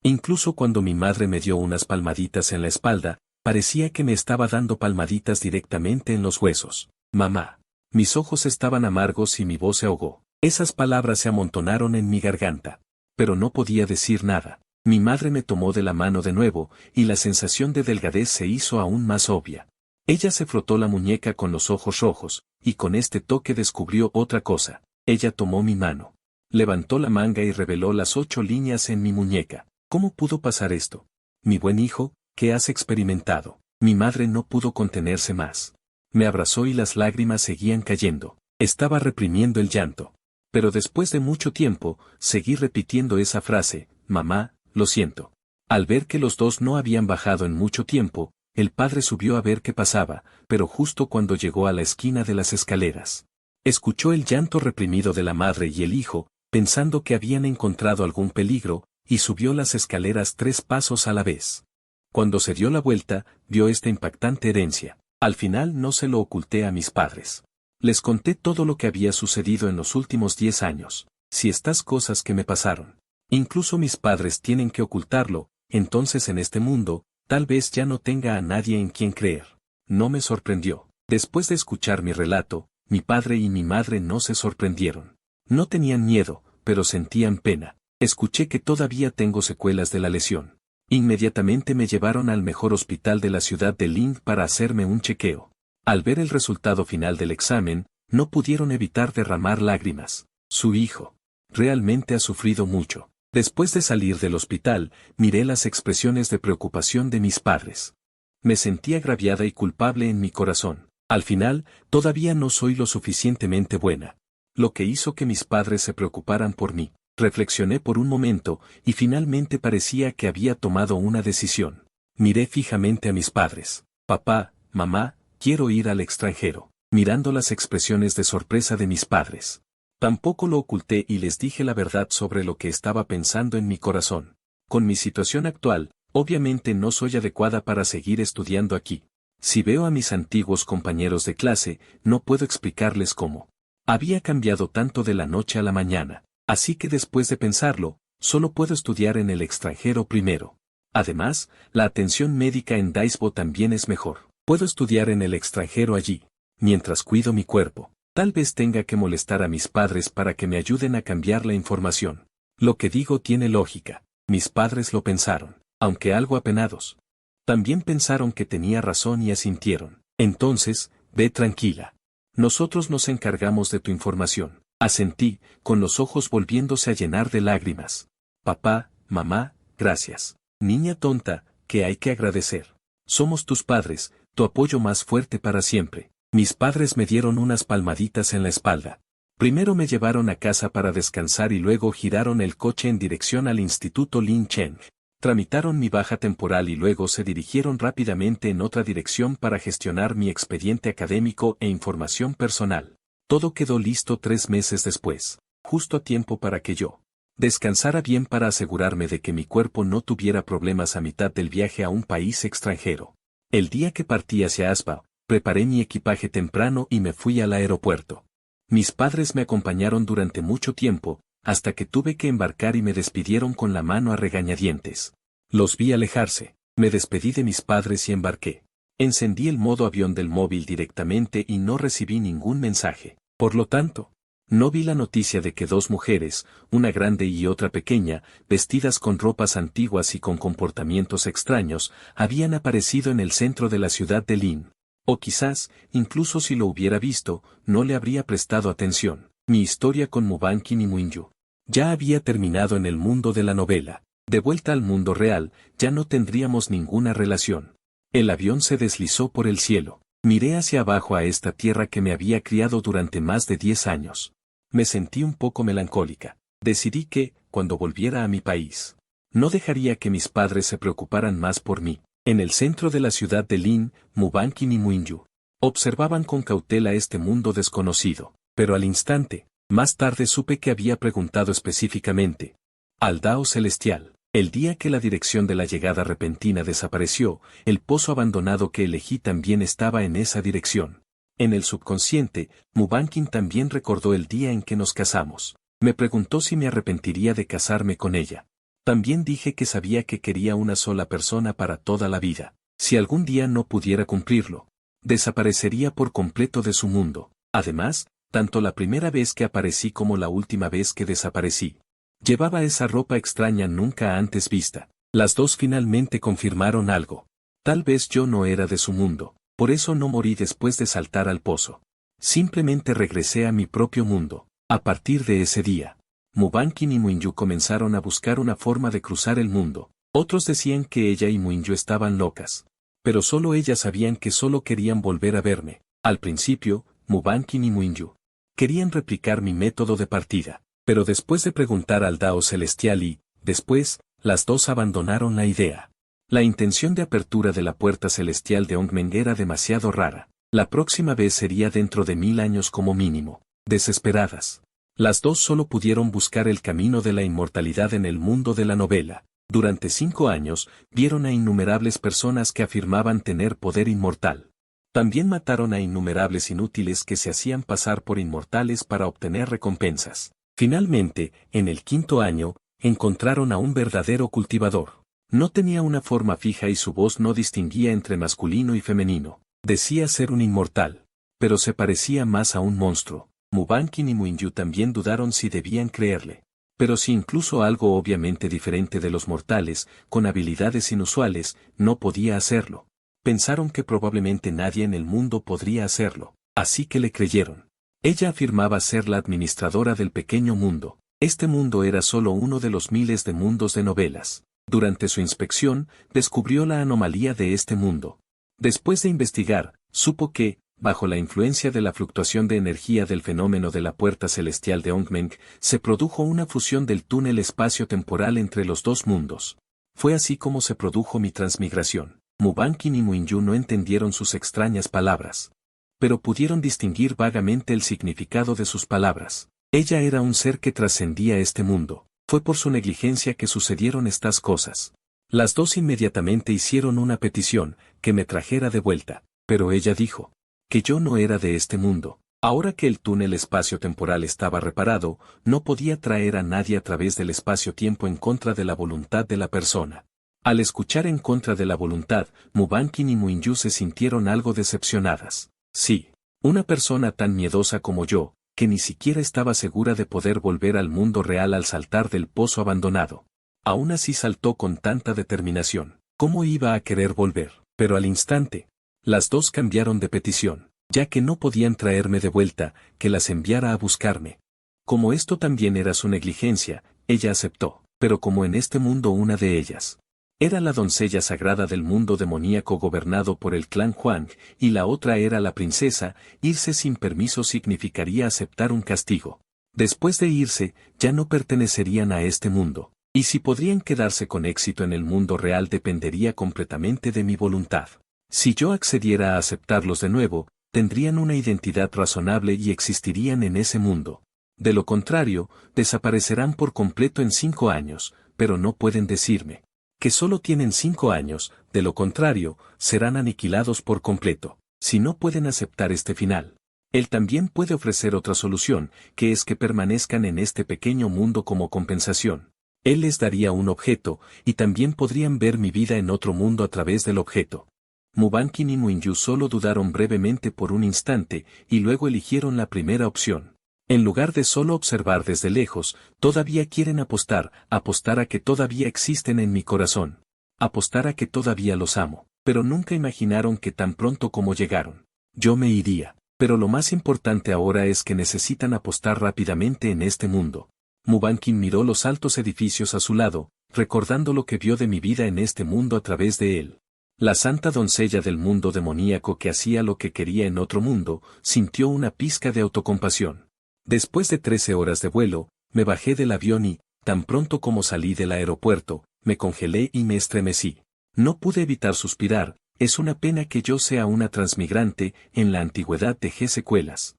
Incluso cuando mi madre me dio unas palmaditas en la espalda, parecía que me estaba dando palmaditas directamente en los huesos. Mamá. Mis ojos estaban amargos y mi voz se ahogó. Esas palabras se amontonaron en mi garganta. Pero no podía decir nada. Mi madre me tomó de la mano de nuevo, y la sensación de delgadez se hizo aún más obvia. Ella se frotó la muñeca con los ojos rojos, y con este toque descubrió otra cosa. Ella tomó mi mano. Levantó la manga y reveló las 8 líneas en mi muñeca. ¿Cómo pudo pasar esto? Mi buen hijo, ¿qué has experimentado? Mi madre no pudo contenerse más. Me abrazó y las lágrimas seguían cayendo. Estaba reprimiendo el llanto. Pero después de mucho tiempo, seguí repitiendo esa frase, mamá, lo siento. Al ver que los dos no habían bajado en mucho tiempo, el padre subió a ver qué pasaba, pero justo cuando llegó a la esquina de las escaleras. Escuchó el llanto reprimido de la madre y el hijo, pensando que habían encontrado algún peligro, y subió las escaleras 3 pasos a la vez. Cuando se dio la vuelta, vio esta impactante herencia. Al final no se lo oculté a mis padres. Les conté todo lo que había sucedido en los últimos 10 años. Si estas cosas que me pasaron, incluso mis padres tienen que ocultarlo, entonces en este mundo, tal vez ya no tenga a nadie en quien creer. No me sorprendió. Después de escuchar mi relato, mi padre y mi madre no se sorprendieron. No tenían miedo, pero sentían pena. Escuché que todavía tengo secuelas de la lesión. Inmediatamente me llevaron al mejor hospital de la ciudad de Lynn para hacerme un chequeo. Al ver el resultado final del examen, no pudieron evitar derramar lágrimas. Su hijo realmente ha sufrido mucho. Después de salir del hospital, miré las expresiones de preocupación de mis padres. Me sentí agraviada y culpable en mi corazón. Al final, todavía no soy lo suficientemente buena. Lo que hizo que mis padres se preocuparan por mí. Reflexioné por un momento, y finalmente parecía que había tomado una decisión. Miré fijamente a mis padres. Papá, mamá, quiero ir al extranjero. Mirando las expresiones de sorpresa de mis padres. Tampoco lo oculté y les dije la verdad sobre lo que estaba pensando en mi corazón. Con mi situación actual, obviamente no soy adecuada para seguir estudiando aquí. Si veo a mis antiguos compañeros de clase, no puedo explicarles cómo. Había cambiado tanto de la noche a la mañana. Así que después de pensarlo, solo puedo estudiar en el extranjero primero. Además, la atención médica en Daisbo también es mejor. Puedo estudiar en el extranjero allí, mientras cuido mi cuerpo. Tal vez tenga que molestar a mis padres para que me ayuden a cambiar la información. Lo que digo tiene lógica. Mis padres lo pensaron, aunque algo apenados. También pensaron que tenía razón y asintieron. Entonces, ve tranquila. Nosotros nos encargamos de tu información. Asentí, con los ojos volviéndose a llenar de lágrimas. Papá, mamá, gracias. Niña tonta, que hay que agradecer. Somos tus padres, tu apoyo más fuerte para siempre. Mis padres me dieron unas palmaditas en la espalda. Primero me llevaron a casa para descansar y luego giraron el coche en dirección al Instituto Lin Cheng. Tramitaron mi baja temporal y luego se dirigieron rápidamente en otra dirección para gestionar mi expediente académico e información personal. Todo quedó listo 3 meses después, justo a tiempo para que yo descansara bien para asegurarme de que mi cuerpo no tuviera problemas a mitad del viaje a un país extranjero. El día que partí hacia Aspa, preparé mi equipaje temprano y me fui al aeropuerto. Mis padres me acompañaron durante mucho tiempo, hasta que tuve que embarcar y me despidieron con la mano a regañadientes. Los vi alejarse, me despedí de mis padres y embarqué. Encendí el modo avión del móvil directamente y no recibí ningún mensaje. Por lo tanto, no vi la noticia de que 2 mujeres, una grande y otra pequeña, vestidas con ropas antiguas y con comportamientos extraños, habían aparecido en el centro de la ciudad de Lin. O quizás, incluso si lo hubiera visto, no le habría prestado atención. Mi historia con Mubankin y Muinyu ya había terminado en el mundo de la novela. De vuelta al mundo real, ya no tendríamos ninguna relación. El avión se deslizó por el cielo. Miré hacia abajo a esta tierra que me había criado durante más de 10 años. Me sentí un poco melancólica. Decidí que, cuando volviera a mi país, no dejaría que mis padres se preocuparan más por mí. En el centro de la ciudad de Lin, Mubankin y Muinyu observaban con cautela este mundo desconocido, pero al instante, más tarde supe que había preguntado específicamente al Dao Celestial. El día que la dirección de la llegada repentina desapareció, el pozo abandonado que elegí también estaba en esa dirección. En el subconsciente, Mubankin también recordó el día en que nos casamos. Me preguntó si me arrepentiría de casarme con ella. También dije que sabía que quería una sola persona para toda la vida. Si algún día no pudiera cumplirlo, desaparecería por completo de su mundo. Además, tanto la primera vez que aparecí como la última vez que desaparecí Llevaba esa ropa extraña nunca antes vista. Las dos finalmente confirmaron algo. Tal vez yo no era de su mundo, por eso no morí después de saltar al pozo. Simplemente regresé a mi propio mundo. A partir de ese día, Mubankin y Muinyu comenzaron a buscar una forma de cruzar el mundo. Otros decían que ella y Muinyu estaban locas. Pero solo ellas sabían que solo querían volver a verme. Al principio, Mubankin y Muinyu querían replicar mi método de partida. Pero después de preguntar al Dao Celestial y, después, las dos abandonaron la idea. La intención de apertura de la puerta celestial de Ongmeng era demasiado rara. La próxima vez sería dentro de 1000 años como mínimo. Desesperadas. Las dos solo pudieron buscar el camino de la inmortalidad en el mundo de la novela. Durante 5 años, vieron a innumerables personas que afirmaban tener poder inmortal. También mataron a innumerables inútiles que se hacían pasar por inmortales para obtener recompensas. Finalmente, en el 5.º año, encontraron a un verdadero cultivador. No tenía una forma fija y su voz no distinguía entre masculino y femenino. Decía ser un inmortal, pero se parecía más a un monstruo. Mubankin y Muinyu también dudaron si debían creerle. Pero si incluso algo obviamente diferente de los mortales, con habilidades inusuales, no podía hacerlo. Pensaron que probablemente nadie en el mundo podría hacerlo, así que le creyeron. Ella afirmaba ser la administradora del pequeño mundo. Este mundo era solo uno de los miles de mundos de novelas. Durante su inspección, descubrió la anomalía de este mundo. Después de investigar, supo que, bajo la influencia de la fluctuación de energía del fenómeno de la puerta celestial de Ongmeng, se produjo una fusión del túnel espacio-temporal entre los dos mundos. Fue así como se produjo mi transmigración. Mubankin y Muinyu no entendieron sus extrañas palabras, pero pudieron distinguir vagamente el significado de sus palabras. Ella era un ser que trascendía este mundo. Fue por su negligencia que sucedieron estas cosas. Las dos inmediatamente hicieron una petición, que me trajera de vuelta, pero ella dijo que yo no era de este mundo. Ahora que el túnel espacio-temporal estaba reparado, no podía traer a nadie a través del espacio-tiempo en contra de la voluntad de la persona. Al escuchar en contra de la voluntad, Mubankin y Muinyu se sintieron algo decepcionadas. Sí, una persona tan miedosa como yo, que ni siquiera estaba segura de poder volver al mundo real al saltar del pozo abandonado. Aún así saltó con tanta determinación. ¿Cómo iba a querer volver? Pero al instante, las dos cambiaron de petición, ya que no podían traerme de vuelta, que las enviara a buscarme. Como esto también era su negligencia, ella aceptó, pero como en este mundo una de ellas era la doncella sagrada del mundo demoníaco gobernado por el clan Huang, y la otra era la princesa, irse sin permiso significaría aceptar un castigo. Después de irse, ya no pertenecerían a este mundo, y si podrían quedarse con éxito en el mundo real dependería completamente de mi voluntad. Si yo accediera a aceptarlos de nuevo, tendrían una identidad razonable y existirían en ese mundo. De lo contrario, desaparecerán por completo en 5 años, pero no pueden decirme que solo tienen 5 años, de lo contrario, serán aniquilados por completo, si no pueden aceptar este final. Él también puede ofrecer otra solución, que es que permanezcan en este pequeño mundo como compensación. Él les daría un objeto, y también podrían ver mi vida en otro mundo a través del objeto. Mubankin y Muinyu solo dudaron brevemente por un instante, y luego eligieron la primera opción. En lugar de solo observar desde lejos, todavía quieren apostar a que todavía existen en mi corazón. Apostar a que todavía los amo, pero nunca imaginaron que tan pronto como llegaron, yo me iría. Pero lo más importante ahora es que necesitan apostar rápidamente en este mundo. Mubankin miró los altos edificios a su lado, recordando lo que vio de mi vida en este mundo a través de él. La santa doncella del mundo demoníaco que hacía lo que quería en otro mundo, sintió una pizca de autocompasión. Después de 13 horas de vuelo, me bajé del avión y, tan pronto como salí del aeropuerto, me congelé y me estremecí. No pude evitar suspirar. Es una pena que yo sea una transmigrante, en la antigüedad dejé secuelas.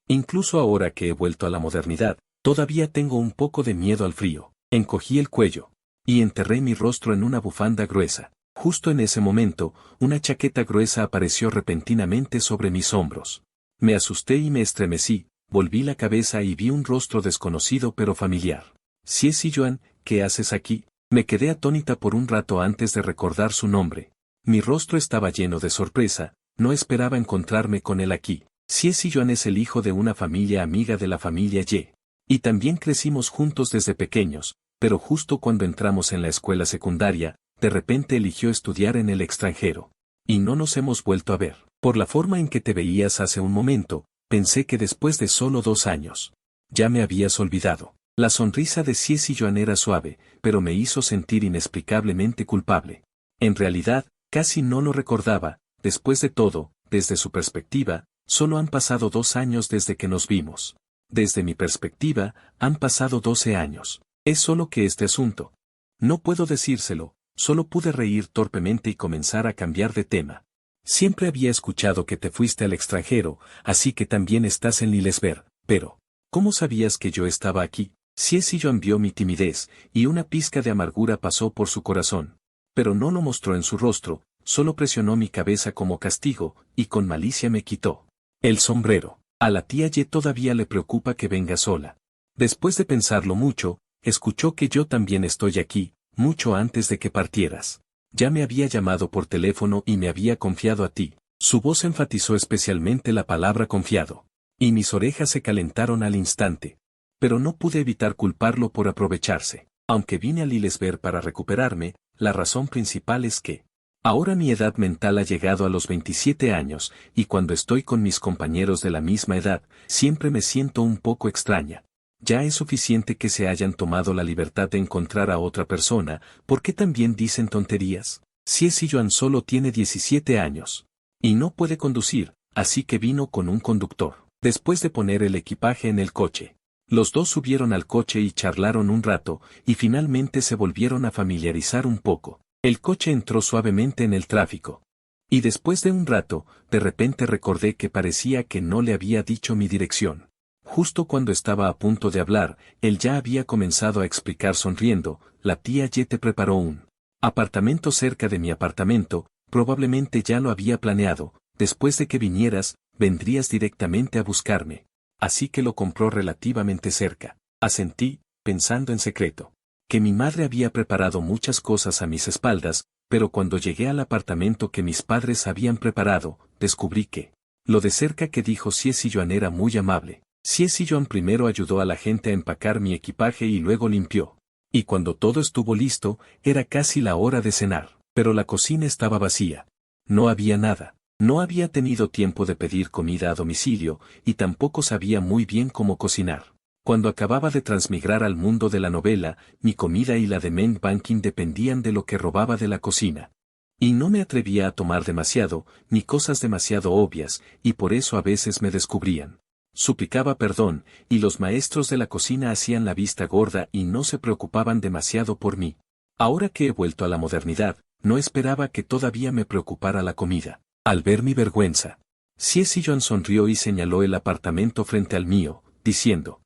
Incluso ahora que he vuelto a la modernidad, todavía tengo un poco de miedo al frío. Encogí el cuello y enterré mi rostro en una bufanda gruesa. Justo en ese momento, una chaqueta gruesa apareció repentinamente sobre mis hombros. Me asusté y me estremecí. Volví la cabeza y vi un rostro desconocido pero familiar. Xie Ziyuan, ¿qué haces aquí? Me quedé atónita por un rato antes de recordar su nombre. Mi rostro estaba lleno de sorpresa, no esperaba encontrarme con él aquí. Xie Ziyuan es el hijo de una familia amiga de la familia Ye. Y también crecimos juntos desde pequeños, pero justo cuando entramos en la escuela secundaria, de repente eligió estudiar en el extranjero. Y no nos hemos vuelto a ver. Por la forma en que te veías hace un momento, pensé que después de solo 2 años, ya me habías olvidado. La sonrisa de Ciecy Joan era suave, pero me hizo sentir inexplicablemente culpable. En realidad, casi no lo recordaba, después de todo, desde su perspectiva, solo han pasado 2 años desde que nos vimos. Desde mi perspectiva, han pasado 12 años. Es solo que este asunto. No puedo decírselo, solo pude reír torpemente y comenzar a cambiar de tema. Siempre había escuchado que te fuiste al extranjero, así que también estás en Lillesberg, pero ¿cómo sabías que yo estaba aquí? Ciecy Joan vio mi timidez, y una pizca de amargura pasó por su corazón. Pero no lo mostró en su rostro, solo presionó mi cabeza como castigo, y con malicia me quitó el sombrero. A la tía Ye todavía le preocupa que venga sola. Después de pensarlo mucho, escuchó que yo también estoy aquí, mucho antes de que partieras. Ya me había llamado por teléfono y me había confiado a ti. Su voz enfatizó especialmente la palabra confiado. Y mis orejas se calentaron al instante. Pero no pude evitar culparlo por aprovecharse. Aunque vine a Lillesberg para recuperarme, la razón principal es que ahora mi edad mental ha llegado a los 27 años, y cuando estoy con mis compañeros de la misma edad, siempre me siento un poco extraña. Ya es suficiente que se hayan tomado la libertad de encontrar a otra persona, ¿por qué también dicen tonterías? Ciecy Joan solo tiene 17 años. Y no puede conducir, así que vino con un conductor. Después de poner el equipaje en el coche, los dos subieron al coche y charlaron un rato, y finalmente se volvieron a familiarizar un poco. El coche entró suavemente en el tráfico. Y después de un rato, de repente recordé que parecía que no le había dicho mi dirección. Justo cuando estaba a punto de hablar, él ya había comenzado a explicar sonriendo, la tía Ye te preparó un apartamento cerca de mi apartamento, probablemente ya lo había planeado, después de que vinieras, vendrías directamente a buscarme. Así que lo compró relativamente cerca. Asentí, pensando en secreto, que mi madre había preparado muchas cosas a mis espaldas, pero cuando llegué al apartamento que mis padres habían preparado, descubrí que lo de cerca que dijo Ciecy Joan era muy amable. Ciecy Joan primero ayudó a la gente a empacar mi equipaje y luego limpió. Y cuando todo estuvo listo, era casi la hora de cenar, pero la cocina estaba vacía. No había nada. No había tenido tiempo de pedir comida a domicilio, y tampoco sabía muy bien cómo cocinar. Cuando acababa de transmigrar al mundo de la novela, mi comida y la de Main Banking dependían de lo que robaba de la cocina. Y no me atrevía a tomar demasiado, ni cosas demasiado obvias, y por eso a veces me descubrían. Suplicaba perdón, y los maestros de la cocina hacían la vista gorda y no se preocupaban demasiado por mí. Ahora que he vuelto a la modernidad, no esperaba que todavía me preocupara la comida. Al ver mi vergüenza, Ciecy Joan sonrió y señaló el apartamento frente al mío, diciendo: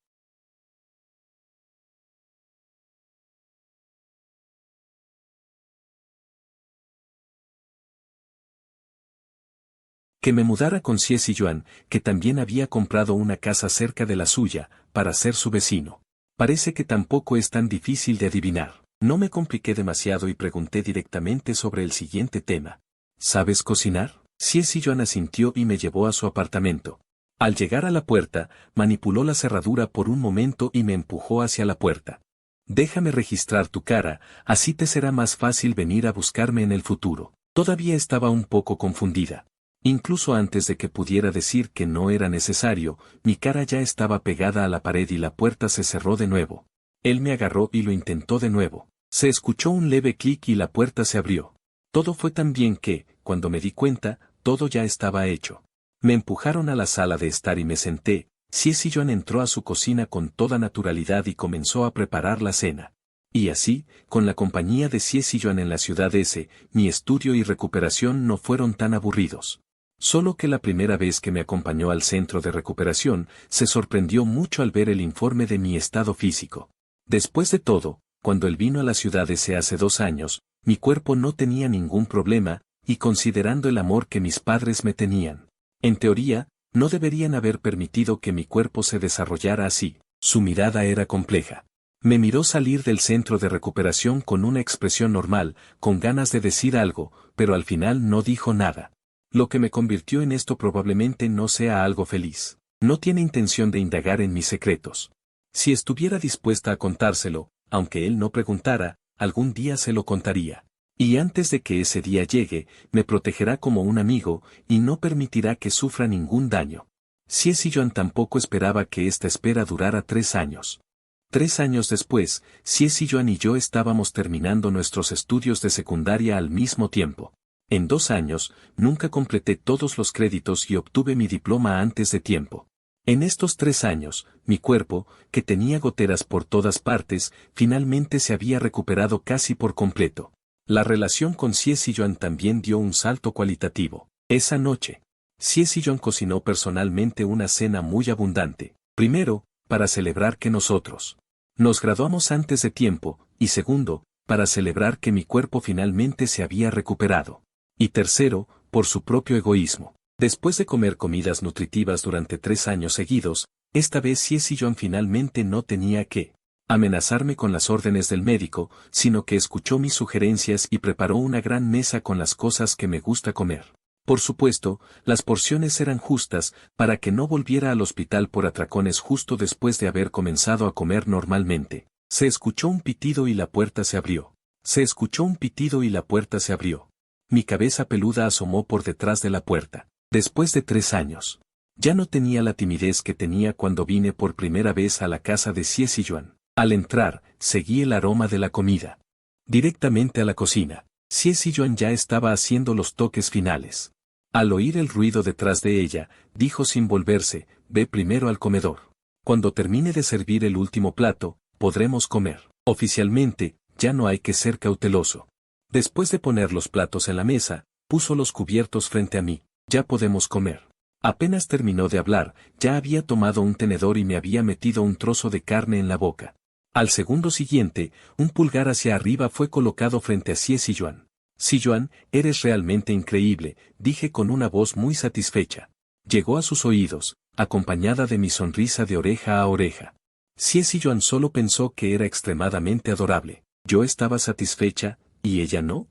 que me mudara con Ciecy Joan, que también había comprado una casa cerca de la suya, para ser su vecino. Parece que tampoco es tan difícil de adivinar. No me compliqué demasiado y pregunté directamente sobre el siguiente tema. ¿Sabes cocinar? Ciecy Joan asintió y me llevó a su apartamento. Al llegar a la puerta, manipuló la cerradura por un momento y me empujó hacia la puerta. Déjame registrar tu cara, así te será más fácil venir a buscarme en el futuro. Todavía estaba un poco confundida. Incluso antes de que pudiera decir que no era necesario, mi cara ya estaba pegada a la pared y la puerta se cerró de nuevo. Él me agarró y lo intentó de nuevo. Se escuchó un leve clic y la puerta se abrió. Todo fue tan bien que, cuando me di cuenta, todo ya estaba hecho. Me empujaron a la sala de estar y me senté. Ciecy Joan entró a su cocina con toda naturalidad y comenzó a preparar la cena. Y así, con la compañía de Ciecy Joan en la ciudad S, mi estudio y recuperación no fueron tan aburridos. Solo que la primera vez que me acompañó al centro de recuperación, se sorprendió mucho al ver el informe de mi estado físico. Después de todo, cuando él vino a la ciudad S hace 2 años, mi cuerpo no tenía ningún problema, y considerando el amor que mis padres me tenían, en teoría, no deberían haber permitido que mi cuerpo se desarrollara así. Su mirada era compleja. Me miró salir del centro de recuperación con una expresión normal, con ganas de decir algo, pero al final no dijo nada. Lo que me convirtió en esto probablemente no sea algo feliz. No tiene intención de indagar en mis secretos. Si estuviera dispuesta a contárselo, aunque él no preguntara, algún día se lo contaría. Y antes de que ese día llegue, me protegerá como un amigo, y no permitirá que sufra ningún daño. Xie Ziyuan tampoco esperaba que esta espera durara 3 años. 3 años después, Xie Ziyuan y yo estábamos terminando nuestros estudios de secundaria al mismo tiempo. En 2 años, nunca completé todos los créditos y obtuve mi diploma antes de tiempo. En estos 3 años, mi cuerpo, que tenía goteras por todas partes, finalmente se había recuperado casi por completo. La relación con Xie Ziyuan también dio un salto cualitativo. Esa noche, Xie Ziyuan cocinó personalmente una cena muy abundante. Primero, para celebrar que nosotros nos graduamos antes de tiempo, y segundo, para celebrar que mi cuerpo finalmente se había recuperado. Y tercero, por su propio egoísmo. Después de comer comidas nutritivas durante 3 años seguidos, esta vez Xie Ziyuan finalmente no tenía que amenazarme con las órdenes del médico, sino que escuchó mis sugerencias y preparó una gran mesa con las cosas que me gusta comer. Por supuesto, las porciones eran justas, para que no volviera al hospital por atracones justo después de haber comenzado a comer normalmente. Se escuchó un pitido y la puerta se abrió. Se escuchó un pitido y la puerta se abrió. Mi cabeza peluda asomó por detrás de la puerta. Después de 3 años, ya no tenía la timidez que tenía cuando vine por primera vez a la casa de Xie Ziyuan. Al entrar, seguí el aroma de la comida. Directamente a la cocina. Xie Ziyuan ya estaba haciendo los toques finales. Al oír el ruido detrás de ella, dijo sin volverse, ve primero al comedor. Cuando termine de servir el último plato, podremos comer. Oficialmente, ya no hay que ser cauteloso. Después de poner los platos en la mesa, puso los cubiertos frente a mí. Ya podemos comer. Apenas terminó de hablar, ya había tomado un tenedor y me había metido un trozo de carne en la boca. Al segundo siguiente, un pulgar hacia arriba fue colocado frente a Xie Ziyuan. Ziyuan, eres realmente increíble, dije con una voz muy satisfecha. Llegó a sus oídos, acompañada de mi sonrisa de oreja a oreja. Xie Ziyuan solo pensó que era extremadamente adorable. Yo estaba satisfecha, ¿y ella no?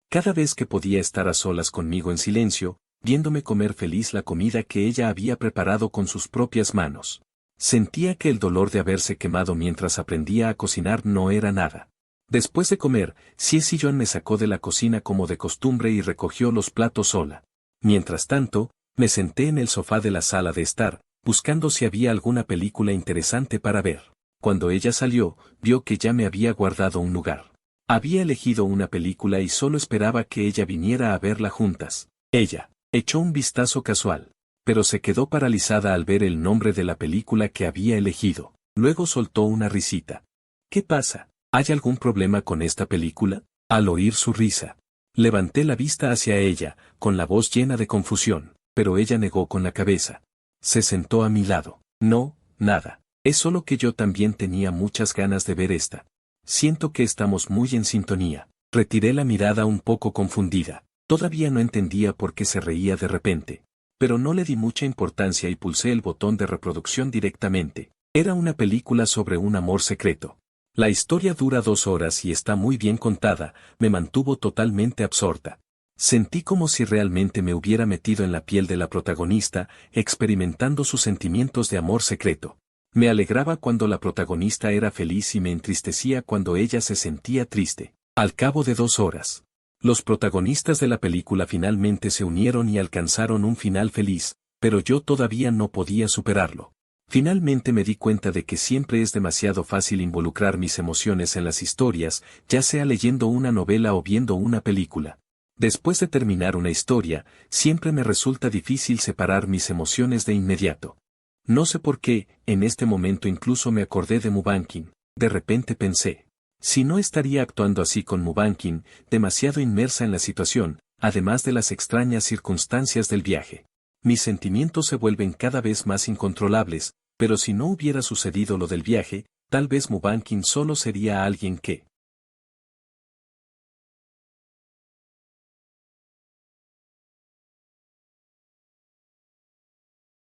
Cada vez que podía estar a solas conmigo en silencio, viéndome comer feliz la comida que ella había preparado con sus propias manos. Sentía que el dolor de haberse quemado mientras aprendía a cocinar no era nada. Después de comer, Xie Ziyuan me sacó de la cocina como de costumbre y recogió los platos sola. Mientras tanto, me senté en el sofá de la sala de estar, buscando si había alguna película interesante para ver. Cuando ella salió, vio que ya me había guardado un lugar. Había elegido una película y solo esperaba que ella viniera a verla juntas. Ella echó un vistazo casual, pero se quedó paralizada al ver el nombre de la película que había elegido. Luego soltó una risita. ¿Qué pasa? ¿Hay algún problema con esta película? Al oír su risa, levanté la vista hacia ella, con la voz llena de confusión, pero ella negó con la cabeza. Se sentó a mi lado. No, nada. Es solo que yo también tenía muchas ganas de ver esta. Siento que estamos muy en sintonía. Retiré la mirada un poco confundida. Todavía no entendía por qué se reía de repente. Pero no le di mucha importancia y pulsé el botón de reproducción directamente. Era una película sobre un amor secreto. La historia dura 2 horas y está muy bien contada, me mantuvo totalmente absorta. Sentí como si realmente me hubiera metido en la piel de la protagonista, experimentando sus sentimientos de amor secreto. Me alegraba cuando la protagonista era feliz y me entristecía cuando ella se sentía triste. Al cabo de 2 horas, los protagonistas de la película finalmente se unieron y alcanzaron un final feliz, pero yo todavía no podía superarlo. Finalmente me di cuenta de que siempre es demasiado fácil involucrar mis emociones en las historias, ya sea leyendo una novela o viendo una película. Después de terminar una historia, siempre me resulta difícil separar mis emociones de inmediato. No sé por qué, en este momento incluso me acordé de Mubankin. De repente pensé, si no estaría actuando así con Mubankin, demasiado inmersa en la situación, además de las extrañas circunstancias del viaje. Mis sentimientos se vuelven cada vez más incontrolables, pero si no hubiera sucedido lo del viaje, tal vez Mubankin solo sería alguien que...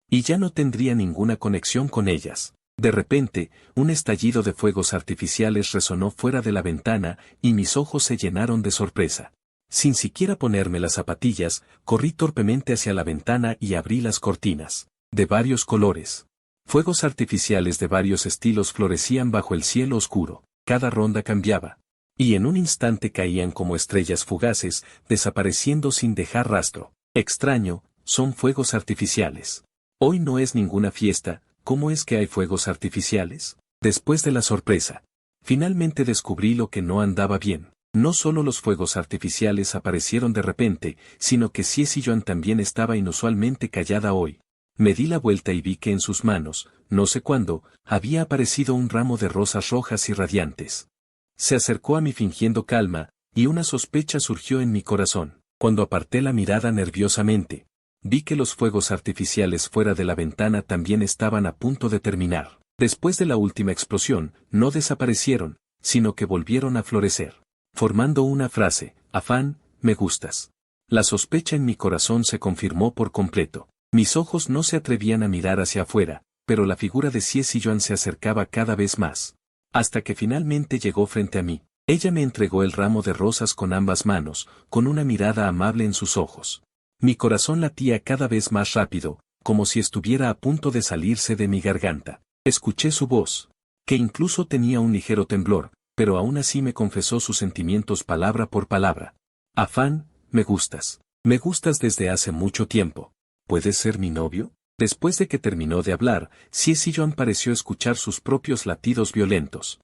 Y ya no tendría ninguna conexión con ellas. De repente, un estallido de fuegos artificiales resonó fuera de la ventana y mis ojos se llenaron de sorpresa. Sin siquiera ponerme las zapatillas, corrí torpemente hacia la ventana y abrí las cortinas, de varios colores. Fuegos artificiales de varios estilos florecían bajo el cielo oscuro, cada ronda cambiaba. Y en un instante caían como estrellas fugaces, desapareciendo sin dejar rastro. Extraño, son fuegos artificiales. Hoy no es ninguna fiesta, ¿cómo es que hay fuegos artificiales? Después de la sorpresa, finalmente descubrí lo que no andaba bien. No solo los fuegos artificiales aparecieron de repente, sino que Xie Ziyuan también estaba inusualmente callada hoy. Me di la vuelta y vi que en sus manos, no sé cuándo, había aparecido un ramo de rosas rojas y radiantes. Se acercó a mí fingiendo calma, y una sospecha surgió en mi corazón. Cuando aparté la mirada nerviosamente, vi que los fuegos artificiales fuera de la ventana también estaban a punto de terminar. Después de la última explosión, no desaparecieron, sino que volvieron a florecer, formando una frase: Afán, me gustas. La sospecha en mi corazón se confirmó por completo. Mis ojos no se atrevían a mirar hacia afuera, pero la figura de Xie Ziyuan se acercaba cada vez más. Hasta que finalmente llegó frente a mí. Ella me entregó el ramo de rosas con ambas manos, con una mirada amable en sus ojos. Mi corazón latía cada vez más rápido, como si estuviera a punto de salirse de mi garganta. Escuché su voz, que incluso tenía un ligero temblor, pero aún así me confesó sus sentimientos palabra por palabra. Afán, me gustas. Me gustas desde hace mucho tiempo. ¿Puedes ser mi novio? Después de que terminó de hablar, Xie Ziyuan pareció escuchar sus propios latidos violentos,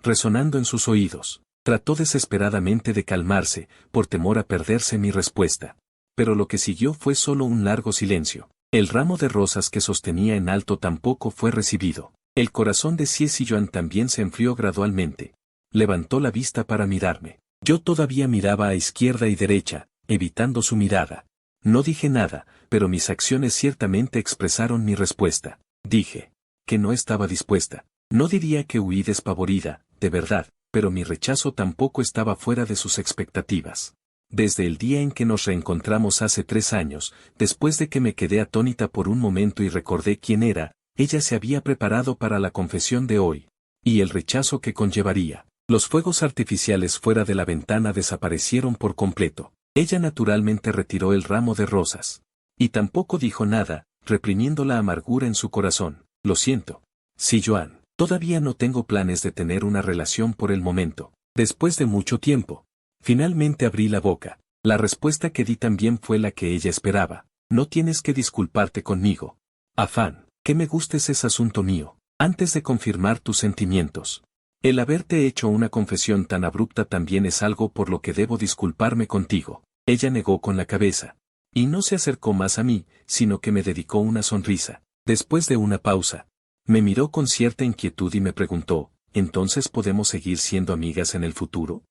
resonando en sus oídos. Trató desesperadamente de calmarse, por temor a perderse mi respuesta. Pero lo que siguió fue solo un largo silencio. El ramo de rosas que sostenía en alto tampoco fue recibido. El corazón de Xie Ziyuan también se enfrió gradualmente. Levantó la vista para mirarme. Yo todavía miraba a izquierda y derecha, evitando su mirada. No dije nada, pero mis acciones ciertamente expresaron mi respuesta. Dije que no estaba dispuesta. No diría que huí despavorida, de verdad, pero mi rechazo tampoco estaba fuera de sus expectativas. Desde el día en que nos reencontramos hace 3 años, después de que me quedé atónita por un momento y recordé quién era, ella se había preparado para la confesión de hoy. Y el rechazo que conllevaría. Los fuegos artificiales fuera de la ventana desaparecieron por completo. Ella naturalmente retiró el ramo de rosas. Y tampoco dijo nada, reprimiendo la amargura en su corazón. Lo siento, Ziyuan, todavía no tengo planes de tener una relación por el momento. Después de mucho tiempo, finalmente abrí la boca. La respuesta que di también fue la que ella esperaba. No tienes que disculparte conmigo. Afán, que me gustes es asunto mío. Antes de confirmar tus sentimientos, el haberte hecho una confesión tan abrupta también es algo por lo que debo disculparme contigo. Ella negó con la cabeza. Y no se acercó más a mí, sino que me dedicó una sonrisa. Después de una pausa, me miró con cierta inquietud y me preguntó: ¿entonces podemos seguir siendo amigas en el futuro?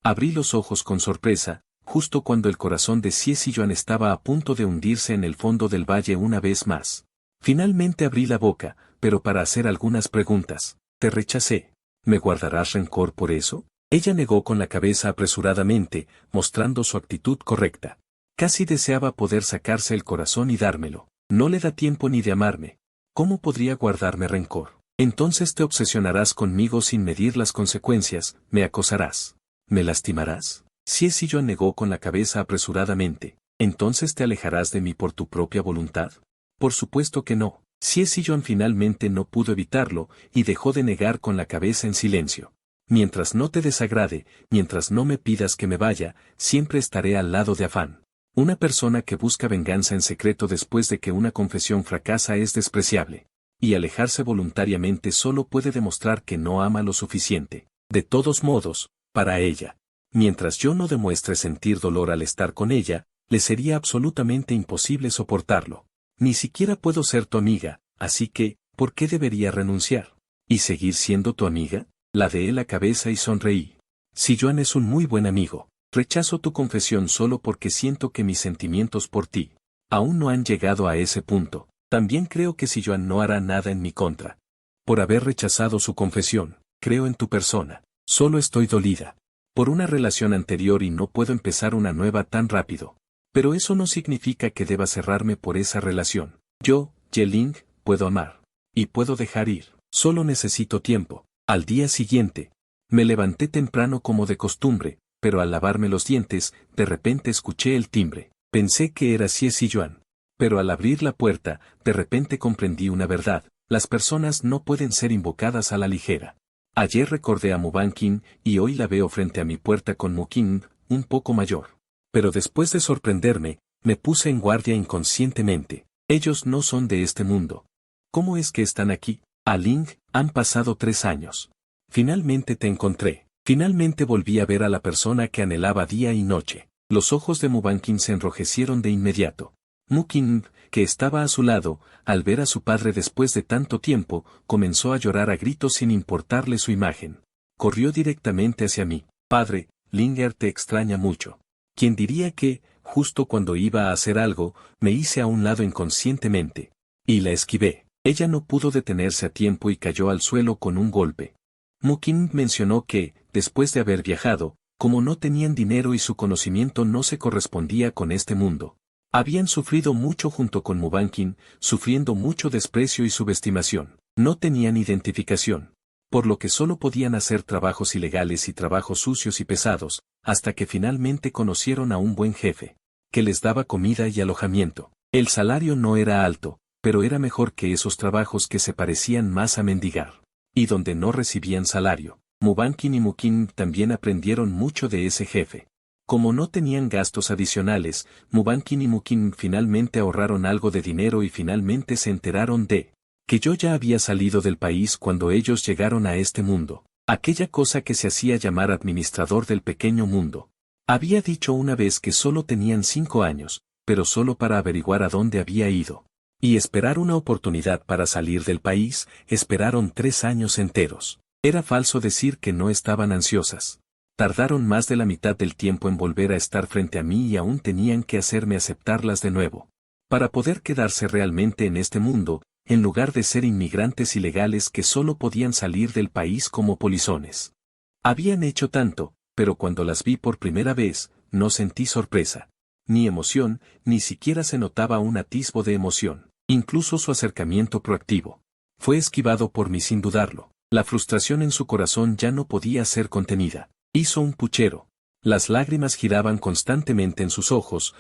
Abrí los ojos con sorpresa, justo cuando el corazón de Xie Ziyuan estaba a punto de hundirse en el fondo del valle una vez más. Finalmente abrí la boca, pero para hacer algunas preguntas. Te rechacé. ¿Me guardarás rencor por eso? Ella negó con la cabeza apresuradamente, mostrando su actitud correcta. Casi deseaba poder sacarse el corazón y dármelo. No le da tiempo ni de amarme. ¿Cómo podría guardarme rencor? Entonces te obsesionarás conmigo sin medir las consecuencias, me acosarás. ¿Me lastimarás? Xie Ziyuan negó con la cabeza apresuradamente. ¿Entonces te alejarás de mí por tu propia voluntad? Por supuesto que no. Xie Ziyuan finalmente no pudo evitarlo, y dejó de negar con la cabeza en silencio. Mientras no te desagrade, mientras no me pidas que me vaya, siempre estaré al lado de Afán. Una persona que busca venganza en secreto después de que una confesión fracasa es despreciable. Y alejarse voluntariamente solo puede demostrar que no ama lo suficiente. De todos modos, para ella, mientras yo no demuestre sentir dolor al estar con ella, le sería absolutamente imposible soportarlo. Ni siquiera puedo ser tu amiga, así que, ¿por qué debería renunciar? ¿Y seguir siendo tu amiga? Ladeé la cabeza y sonreí. Ziyuan es un muy buen amigo. Rechazo tu confesión solo porque siento que mis sentimientos por ti aún no han llegado a ese punto. También creo que Ziyuan no hará nada en mi contra. Por haber rechazado su confesión, creo en tu persona. Solo estoy dolida por una relación anterior y no puedo empezar una nueva tan rápido. Pero eso no significa que deba cerrarme por esa relación. Yo, Yeling, puedo amar. Y puedo dejar ir. Solo necesito tiempo. Al día siguiente, me levanté temprano como de costumbre, pero al lavarme los dientes, de repente escuché el timbre. Pensé que era Xie Ziyuan. Pero al abrir la puerta, de repente comprendí una verdad. las personas no pueden ser invocadas a la ligera. Ayer recordé a Mubankin y hoy la veo frente a mi puerta con Mukin, un poco mayor. Pero después de sorprenderme, me puse en guardia inconscientemente. Ellos no son de este mundo. ¿Cómo es que están aquí? Aling, han pasado 3 años. Finalmente te encontré. Finalmente volví a ver a la persona que anhelaba día y noche. Los ojos de Mubankin se enrojecieron de inmediato. Mukin, que estaba a su lado, al ver a su padre después de tanto tiempo, comenzó a llorar a gritos sin importarle su imagen. Corrió directamente hacia mí. Padre, Linger te extraña mucho. ¿Quién diría que, justo cuando iba a hacer algo, me hice a un lado inconscientemente? Y la esquivé. Ella no pudo detenerse a tiempo y cayó al suelo con un golpe. Mukin mencionó que, después de haber viajado, como no tenían dinero y su conocimiento no se correspondía con este mundo, habían sufrido mucho junto con Mubankin, sufriendo mucho desprecio y subestimación. No tenían identificación, por lo que solo podían hacer trabajos ilegales y trabajos sucios y pesados, hasta que finalmente conocieron a un buen jefe, que les daba comida y alojamiento. El salario no era alto, pero era mejor que esos trabajos que se parecían más a mendigar, y donde no recibían salario. Mubankin y Mukin también aprendieron mucho de ese jefe. Como no tenían gastos adicionales, Mubankin y Mukin finalmente ahorraron algo de dinero y finalmente se enteraron de que yo ya había salido del país cuando ellos llegaron a este mundo. Aquella cosa que se hacía llamar administrador del pequeño mundo. Había dicho una vez que solo tenían 5 años, pero solo para averiguar a dónde había ido. Y esperar una oportunidad para salir del país, esperaron 3 años enteros. Era falso decir que no estaban ansiosas. Tardaron más de la mitad del tiempo en volver a estar frente a mí y aún tenían que hacerme aceptarlas de nuevo. Para poder quedarse realmente en este mundo, en lugar de ser inmigrantes ilegales que solo podían salir del país como polizones. Habían hecho tanto, pero cuando las vi por primera vez, no sentí sorpresa. Ni emoción, ni siquiera se notaba un atisbo de emoción. Incluso su acercamiento proactivo fue esquivado por mí sin dudarlo. La frustración en su corazón ya no podía ser contenida. Hizo un puchero. Las lágrimas giraban constantemente en sus ojos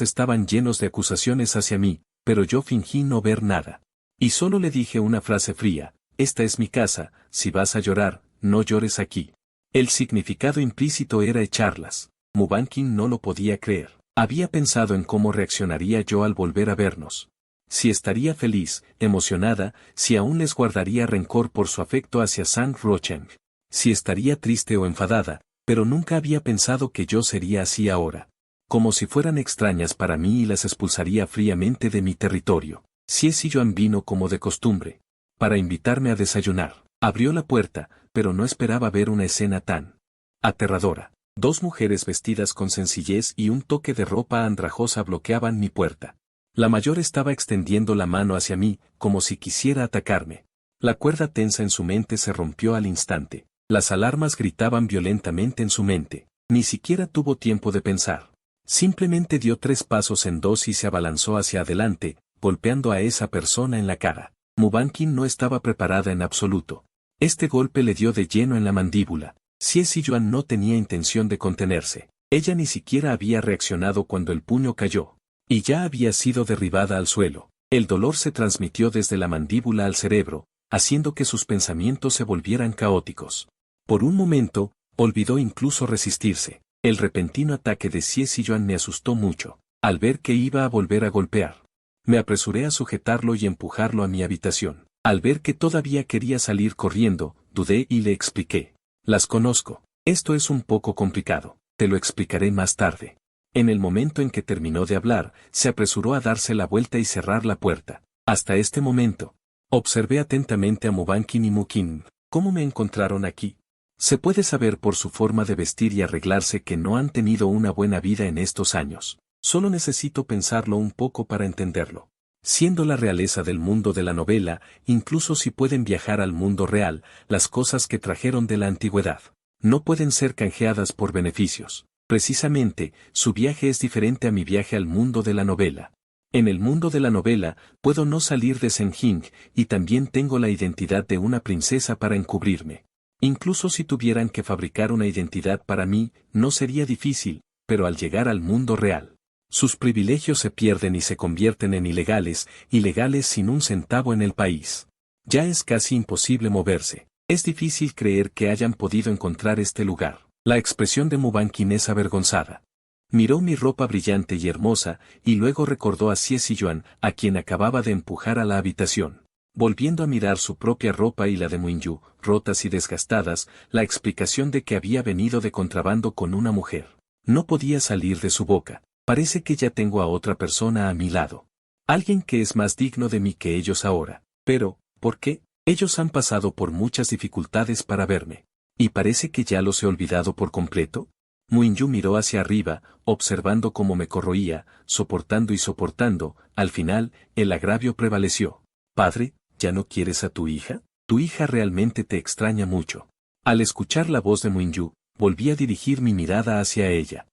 estaban llenos de acusaciones hacia mí, pero yo fingí no ver nada. Y solo le dije una frase fría: esta es mi casa, si vas a llorar, no llores aquí. El significado implícito era echarlas. Mubankin no lo podía creer. Había pensado en cómo reaccionaría yo al volver a vernos. Si estaría feliz, emocionada, si aún les guardaría rencor por su afecto hacia Sang Rocheng. Si estaría triste o enfadada, pero nunca había pensado que yo sería así ahora. Como si fueran extrañas para mí y las expulsaría fríamente de mi territorio. Xie Ziyuan vino como de costumbre, para invitarme a desayunar. Abrió la puerta, pero no esperaba ver una escena tan aterradora. 2 mujeres vestidas con sencillez y un toque de ropa andrajosa bloqueaban mi puerta. La mayor estaba extendiendo la mano hacia mí, como si quisiera atacarme. La cuerda tensa en su mente se rompió al instante. Las alarmas gritaban violentamente en su mente. Ni siquiera tuvo tiempo de pensar. Simplemente dio 3 pasos en 2 y se abalanzó hacia adelante, golpeando a esa persona en la cara. Mubankin no estaba preparada en absoluto. Este golpe le dio de lleno en la mandíbula. Xie Ziyuan no tenía intención de contenerse. Ella ni siquiera había reaccionado cuando el puño cayó. Y ya había sido derribada al suelo. El dolor se transmitió desde la mandíbula al cerebro, haciendo que sus pensamientos se volvieran caóticos. Por un momento, olvidó incluso resistirse. El repentino ataque de Xie Ziyuan me asustó mucho. Al ver que iba a volver a golpear, me apresuré a sujetarlo y empujarlo a mi habitación. Al ver que todavía quería salir corriendo, dudé y le expliqué. Las conozco. Esto es un poco complicado. Te lo explicaré más tarde. En el momento en que terminó de hablar, se apresuró a darse la vuelta y cerrar la puerta. Hasta este momento, observé atentamente a Mubankin y Mukin. ¿Cómo me encontraron aquí? Se puede saber por su forma de vestir y arreglarse que no han tenido una buena vida en estos años. Solo necesito pensarlo un poco para entenderlo. Siendo la realeza del mundo de la novela, incluso si pueden viajar al mundo real, las cosas que trajeron de la antigüedad no pueden ser canjeadas por beneficios. Precisamente, su viaje es diferente a mi viaje al mundo de la novela. En el mundo de la novela, puedo no salir de Senjing, y también tengo la identidad de una princesa para encubrirme. Incluso si tuvieran que fabricar una identidad para mí, no sería difícil, pero al llegar al mundo real, Sus privilegios se pierden y se convierten en ilegales, ilegales sin un centavo en el país. Ya es casi imposible moverse. Es difícil creer que hayan podido encontrar este lugar. La expresión de Mubankin es avergonzada. Miró mi ropa brillante y hermosa, y luego recordó a Xie Ziyuan, a quien acababa de empujar a la habitación. Volviendo a mirar su propia ropa y la de Muinyu, rotas y desgastadas, la explicación de que había venido de contrabando con una mujer. No podía salir de su boca. Parece que ya tengo a otra persona a mi lado. Alguien que es más digno de mí que ellos ahora. Pero, ¿por qué? Ellos han pasado por muchas dificultades para verme. ¿Y parece que ya los he olvidado por completo? Muinyu miró hacia arriba, observando cómo me corroía, soportando y soportando. Al final, el agravio prevaleció. Padre, ¿ya no quieres a tu hija? Tu hija realmente te extraña mucho. Al escuchar la voz de Muinyu, volví a dirigir mi mirada hacia ella.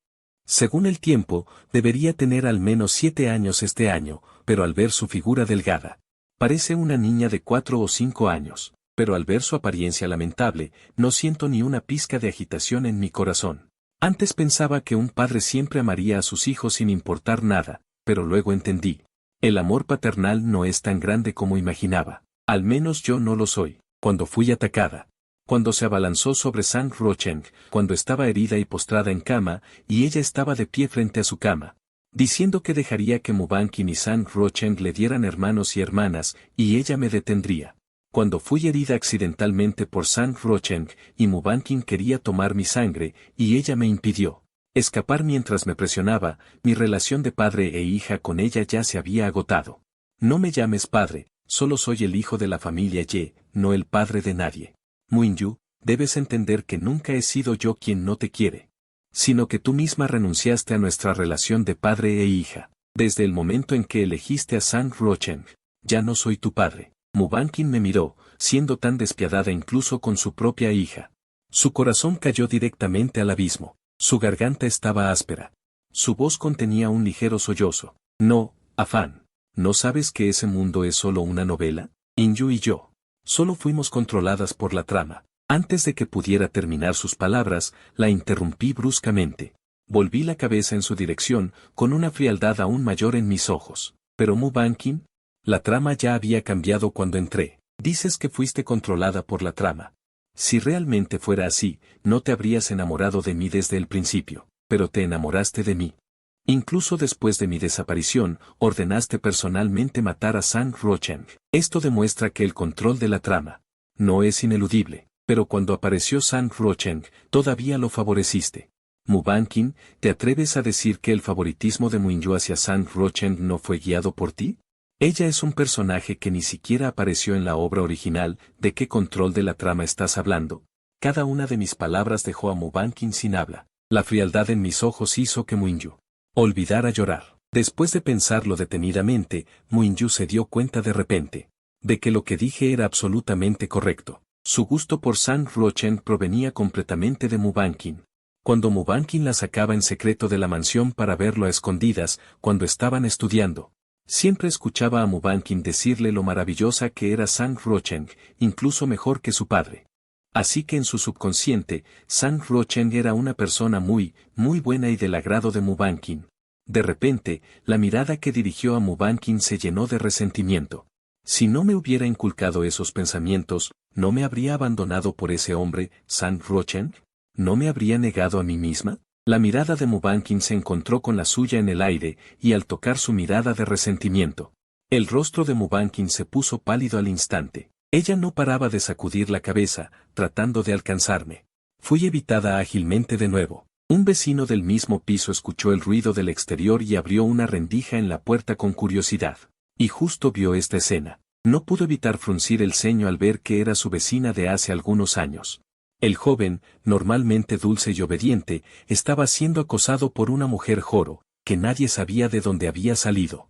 Según el tiempo, debería tener al menos 7 años este año, pero al ver su figura delgada, parece una niña de 4 o 5 años, pero al ver su apariencia lamentable, no siento ni una pizca de agitación en mi corazón. Antes pensaba que un padre siempre amaría a sus hijos sin importar nada, pero luego entendí. El amor paternal no es tan grande como imaginaba. Al menos yo no lo soy. Cuando fui atacada. Cuando se abalanzó sobre Sang Rocheng, cuando estaba herida y postrada en cama, y ella estaba de pie frente a su cama, diciendo que dejaría que Mubankin y Sang Rocheng le dieran hermanos y hermanas, y ella me detendría. Cuando fui herida accidentalmente por Sang Rocheng, y Mubankin quería tomar mi sangre, y ella me impidió escapar mientras me presionaba, mi relación de padre e hija con ella ya se había agotado. No me llames padre, solo soy el hijo de la familia Ye, no el padre de nadie. Muinyu, debes entender que nunca he sido yo quien no te quiere, sino que tú misma renunciaste a nuestra relación de padre e hija. Desde el momento en que elegiste a Sang Rocheng, ya no soy tu padre. Mubankin me miró, siendo tan despiadada incluso con su propia hija. Su corazón cayó directamente al abismo. Su garganta estaba áspera. Su voz contenía un ligero sollozo. No, Afán. ¿No sabes que ese mundo es solo una novela? Inyu y yo solo fuimos controladas por la trama. Antes de que pudiera terminar sus palabras, la interrumpí bruscamente. Volví la cabeza en su dirección, con una frialdad aún mayor en mis ojos. Pero Mubankin, la trama ya había cambiado cuando entré. Dices que fuiste controlada por la trama. Si realmente fuera así, no te habrías enamorado de mí desde el principio, pero te enamoraste de mí. Incluso después de mi desaparición, ordenaste personalmente matar a Sang Rocheng. Esto demuestra que el control de la trama no es ineludible, pero cuando apareció Sang Rocheng, todavía lo favoreciste. Mubankin, ¿te atreves a decir que el favoritismo de Muinyu hacia Sang Rocheng no fue guiado por ti? Ella es un personaje que ni siquiera apareció en la obra original. ¿De qué control de la trama estás hablando? Cada una de mis palabras dejó a Mubankin sin habla. La frialdad en mis ojos hizo que Muinyu olvidara llorar. Después de pensarlo detenidamente, Muinyu se dio cuenta de repente de que lo que dije era absolutamente correcto. Su gusto por Sang Rocheng provenía completamente de Mubankin. Cuando Mubankin la sacaba en secreto de la mansión para verlo a escondidas, cuando estaban estudiando, siempre escuchaba a Mubankin decirle lo maravillosa que era Sang Rocheng, incluso mejor que su padre. Así que en su subconsciente, Sang Rocheng era una persona muy, muy buena y del agrado de Mubankin. De repente, la mirada que dirigió a Mubankin se llenó de resentimiento. Si no me hubiera inculcado esos pensamientos, ¿no me habría abandonado por ese hombre, Sang Rocheng? ¿No me habría negado a mí misma? La mirada de Mubankin se encontró con la suya en el aire, y al tocar su mirada de resentimiento, el rostro de Mubankin se puso pálido al instante. Ella no paraba de sacudir la cabeza, tratando de alcanzarme. Fui evitada ágilmente de nuevo. Un vecino del mismo piso escuchó el ruido del exterior y abrió una rendija en la puerta con curiosidad. Y justo vio esta escena. No pudo evitar fruncir el ceño al ver que era su vecina de hace algunos años. El joven, normalmente dulce y obediente, estaba siendo acosado por una mujer joro, que nadie sabía de dónde había salido.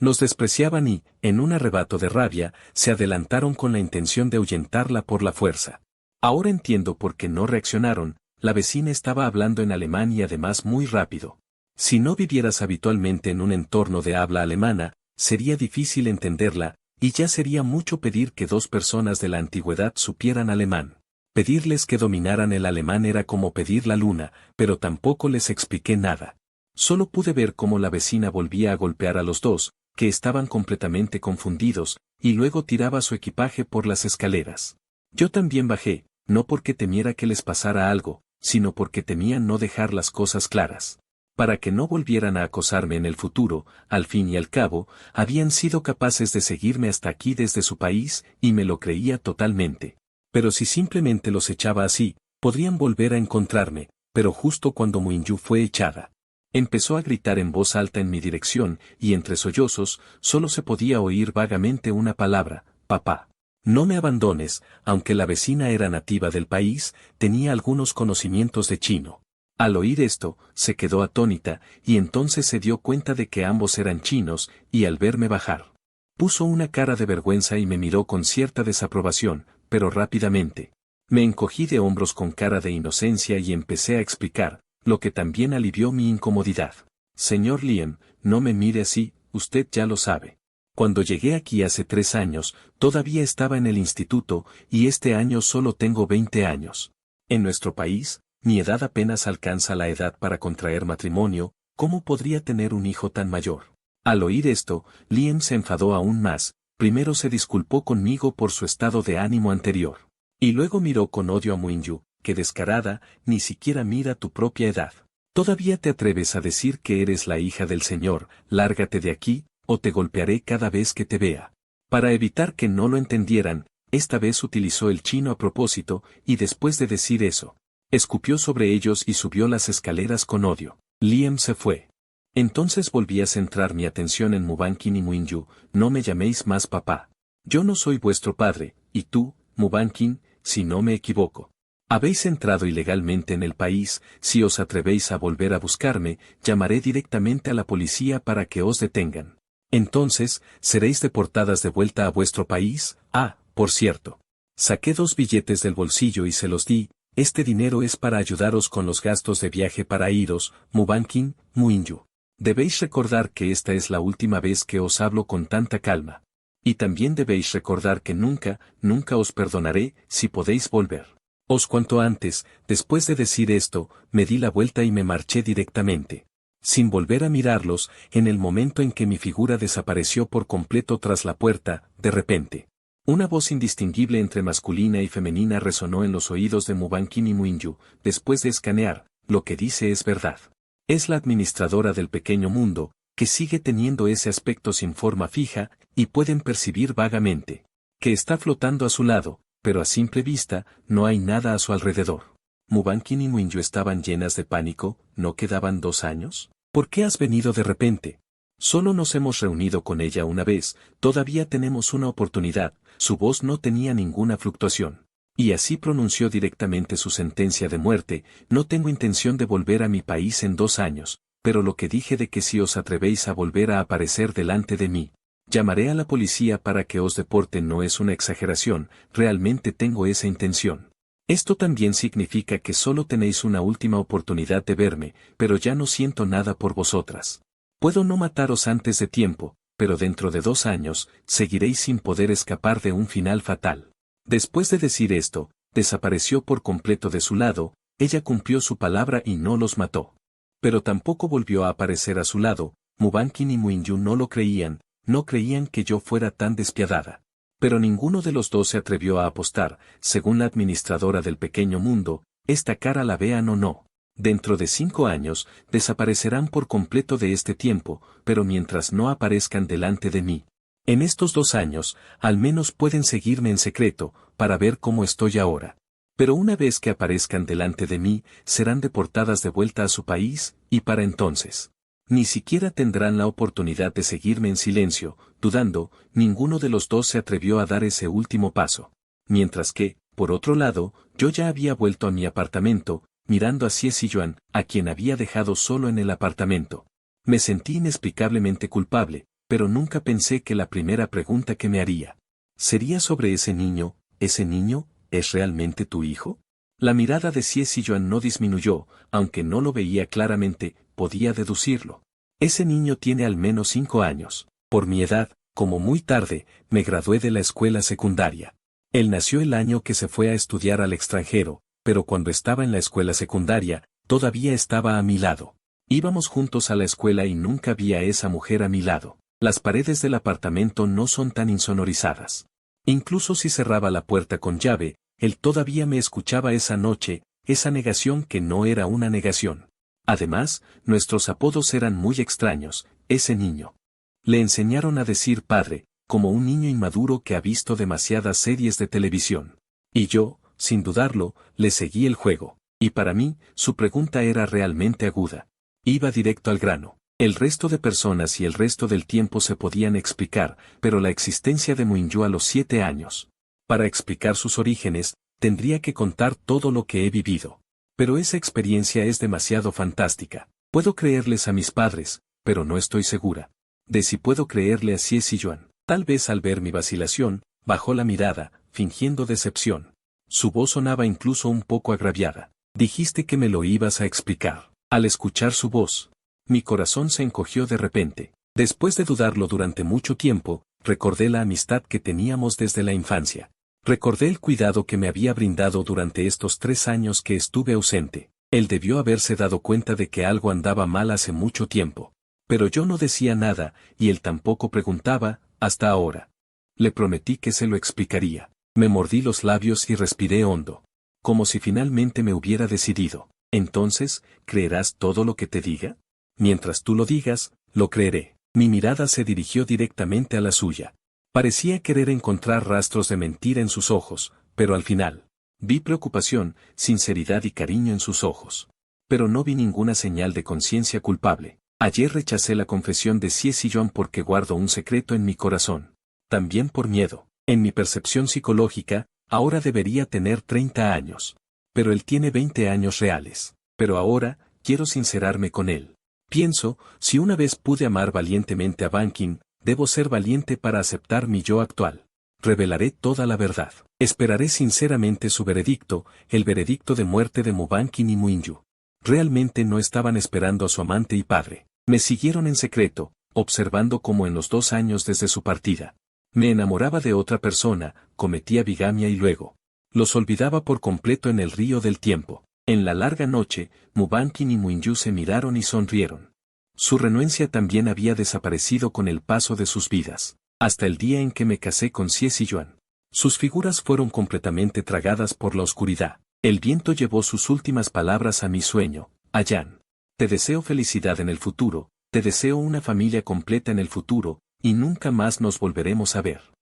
Los despreciaban y, en un arrebato de rabia, se adelantaron con la intención de ahuyentarla por la fuerza. Ahora entiendo por qué no reaccionaron. La vecina estaba hablando en alemán y además muy rápido. Si no vivieras habitualmente en un entorno de habla alemana, sería difícil entenderla, Y ya sería mucho pedir que dos personas de la antigüedad supieran alemán. Pedirles que dominaran el alemán era como pedir la luna, pero tampoco les expliqué nada. Solo pude ver cómo la vecina volvía a golpear a los dos, que estaban completamente confundidos, y luego tiraba su equipaje por las escaleras. Yo también bajé, no porque temiera que les pasara algo, sino porque temía no dejar las cosas claras. Para que no volvieran a acosarme en el futuro, al fin y al cabo, habían sido capaces de seguirme hasta aquí desde su país, y me lo creía totalmente. Pero si simplemente los echaba así, podrían volver a encontrarme, pero justo cuando Muinyu fue echada. Empezó a gritar en voz alta en mi dirección, y entre sollozos, solo se podía oír vagamente una palabra: papá. No me abandones. Aunque la vecina era nativa del país, tenía algunos conocimientos de chino. Al oír esto, se quedó atónita, y entonces se dio cuenta de que ambos eran chinos, y al verme bajar, puso una cara de vergüenza y me miró con cierta desaprobación, pero rápidamente. Me encogí de hombros con cara de inocencia y empecé a explicar, lo que también alivió mi incomodidad. Señor Liam, no me mire así, usted ya lo sabe. Cuando llegué aquí hace 3 años, todavía estaba en el instituto, y este año solo tengo 20 años. En nuestro país, mi edad apenas alcanza la edad para contraer matrimonio. ¿Cómo podría tener un hijo tan mayor? Al oír esto, Liam se enfadó aún más. Primero se disculpó conmigo por su estado de ánimo anterior. Y luego miró con odio a Muinyu, que descarada, ni siquiera mira tu propia edad. ¿Todavía te atreves a decir que eres la hija del señor? Lárgate de aquí, o te golpearé cada vez que te vea. Para evitar que no lo entendieran, esta vez utilizó el chino a propósito, y después de decir eso, escupió sobre ellos y subió las escaleras con odio. Liam se fue. Entonces volví a centrar mi atención en Mubankin y Muinyu. No me llaméis más papá. Yo no soy vuestro padre, y tú, Mubankin, si no me equivoco, habéis entrado ilegalmente en el país. Si os atrevéis a volver a buscarme, llamaré directamente a la policía para que os detengan. Entonces, ¿seréis deportadas de vuelta a vuestro país? Ah, por cierto. Saqué 2 billetes del bolsillo y se los di. Este dinero es para ayudaros con los gastos de viaje para iros, Mubankin, Muinyu. Debéis recordar que esta es la última vez que os hablo con tanta calma. Y también debéis recordar que nunca, nunca os perdonaré si podéis volver. Os cuanto antes. Después de decir esto, me di la vuelta y me marché directamente. Sin volver a mirarlos, en el momento en que mi figura desapareció por completo tras la puerta, de repente, una voz indistinguible entre masculina y femenina resonó en los oídos de Mubankin y Muinyu. Después de escanear, lo que dice es verdad. Es la administradora del pequeño mundo, que sigue teniendo ese aspecto sin forma fija, y pueden percibir vagamente que está flotando a su lado, pero a simple vista, no hay nada a su alrededor. Mubankin y Muinyu estaban llenas de pánico. ¿No quedaban 2 años? ¿Por qué has venido de repente? Solo nos hemos reunido con ella una vez, todavía tenemos una oportunidad. Su voz no tenía ninguna fluctuación. Y así pronunció directamente su sentencia de muerte. No tengo intención de volver a mi país en 2 años, pero lo que dije de que si os atrevéis a volver a aparecer delante de mí, llamaré a la policía para que os deporten no es una exageración, realmente tengo esa intención. Esto también significa que solo tenéis una última oportunidad de verme, pero ya no siento nada por vosotras. Puedo no mataros antes de tiempo, pero dentro de 2 años, seguiréis sin poder escapar de un final fatal. Después de decir esto, desapareció por completo de su lado. Ella cumplió su palabra y no los mató. Pero tampoco volvió a aparecer a su lado. Mubankin y Muinyu no lo creían, no creían que yo fuera tan despiadada. Pero ninguno de los dos se atrevió a apostar. Según la administradora del pequeño mundo, esta cara la vean o no, dentro de 5 años, desaparecerán por completo de este tiempo, pero mientras no aparezcan delante de mí, en estos 2 años, al menos pueden seguirme en secreto, para ver cómo estoy ahora. Pero una vez que aparezcan delante de mí, serán deportadas de vuelta a su país, y para entonces, ni siquiera tendrán la oportunidad de seguirme en silencio. Dudando, ninguno de los dos se atrevió a dar ese último paso. Mientras que, por otro lado, yo ya había vuelto a mi apartamento, mirando a Xie Ziyuan, a quien había dejado solo en el apartamento. Me sentí inexplicablemente culpable, pero nunca pensé que la primera pregunta que me haría sería sobre ese niño. ¿Ese niño es realmente tu hijo? La mirada de Xie Ziyuan no disminuyó, aunque no lo veía claramente, podía deducirlo. Ese niño tiene al menos 5 años. Por mi edad, como muy tarde, me gradué de la escuela secundaria. Él nació el año que se fue a estudiar al extranjero, pero cuando estaba en la escuela secundaria, todavía estaba a mi lado. Íbamos juntos a la escuela y nunca vi a esa mujer a mi lado. Las paredes del apartamento no son tan insonorizadas. Incluso si cerraba la puerta con llave, él todavía me escuchaba esa noche, esa negación que no era una negación. Además, nuestros apodos eran muy extraños, ese niño. Le enseñaron a decir padre, como un niño inmaduro que ha visto demasiadas series de televisión. Y yo, sin dudarlo, le seguí el juego. Y para mí, su pregunta era realmente aguda. Iba directo al grano. El resto de personas y el resto del tiempo se podían explicar, pero la existencia de Moinju a los 7 años. Para explicar sus orígenes, tendría que contar todo lo que he vivido. Pero esa experiencia es demasiado fantástica. Puedo creerles a mis padres, pero no estoy segura de si puedo creerle a Xie Ziyuan. Tal vez al ver mi vacilación, bajó la mirada, fingiendo decepción. Su voz sonaba incluso un poco agraviada. Dijiste que me lo ibas a explicar. Al escuchar su voz, mi corazón se encogió de repente. Después de dudarlo durante mucho tiempo, recordé la amistad que teníamos desde la infancia. Recordé el cuidado que me había brindado durante estos 3 años que estuve ausente. Él debió haberse dado cuenta de que algo andaba mal hace mucho tiempo. Pero yo no decía nada, y él tampoco preguntaba, hasta ahora. Le prometí que se lo explicaría. Me mordí los labios y respiré hondo. Como si finalmente me hubiera decidido. Entonces, ¿creerás todo lo que te diga? Mientras tú lo digas, lo creeré. Mi mirada se dirigió directamente a la suya. Parecía querer encontrar rastros de mentira en sus ojos, pero al final, vi preocupación, sinceridad y cariño en sus ojos. Pero no vi ninguna señal de conciencia culpable. Ayer rechacé la confesión de Xie Ziyuan porque guardo un secreto en mi corazón. También por miedo. En mi percepción psicológica, ahora debería tener 30 años. Pero él tiene 20 años reales. Pero ahora, quiero sincerarme con él. Pienso, si una vez pude amar valientemente a Banking, debo ser valiente para aceptar mi yo actual. Revelaré toda la verdad. Esperaré sinceramente su veredicto, el veredicto de muerte de Mu Banking y Moinju. Realmente no estaban esperando a su amante y padre. Me siguieron en secreto, observando como en los 2 años desde su partida. Me enamoraba de otra persona, cometía bigamia y luego los olvidaba por completo en el río del tiempo. En la larga noche, Mu Banking y Moinju se miraron y sonrieron. Su renuencia también había desaparecido con el paso de sus vidas, hasta el día en que me casé con Xie Ziyuan. Sus figuras fueron completamente tragadas por la oscuridad. El viento llevó sus últimas palabras a mi sueño, Ayan. Te deseo felicidad en el futuro, te deseo una familia completa en el futuro, y nunca más nos volveremos a ver.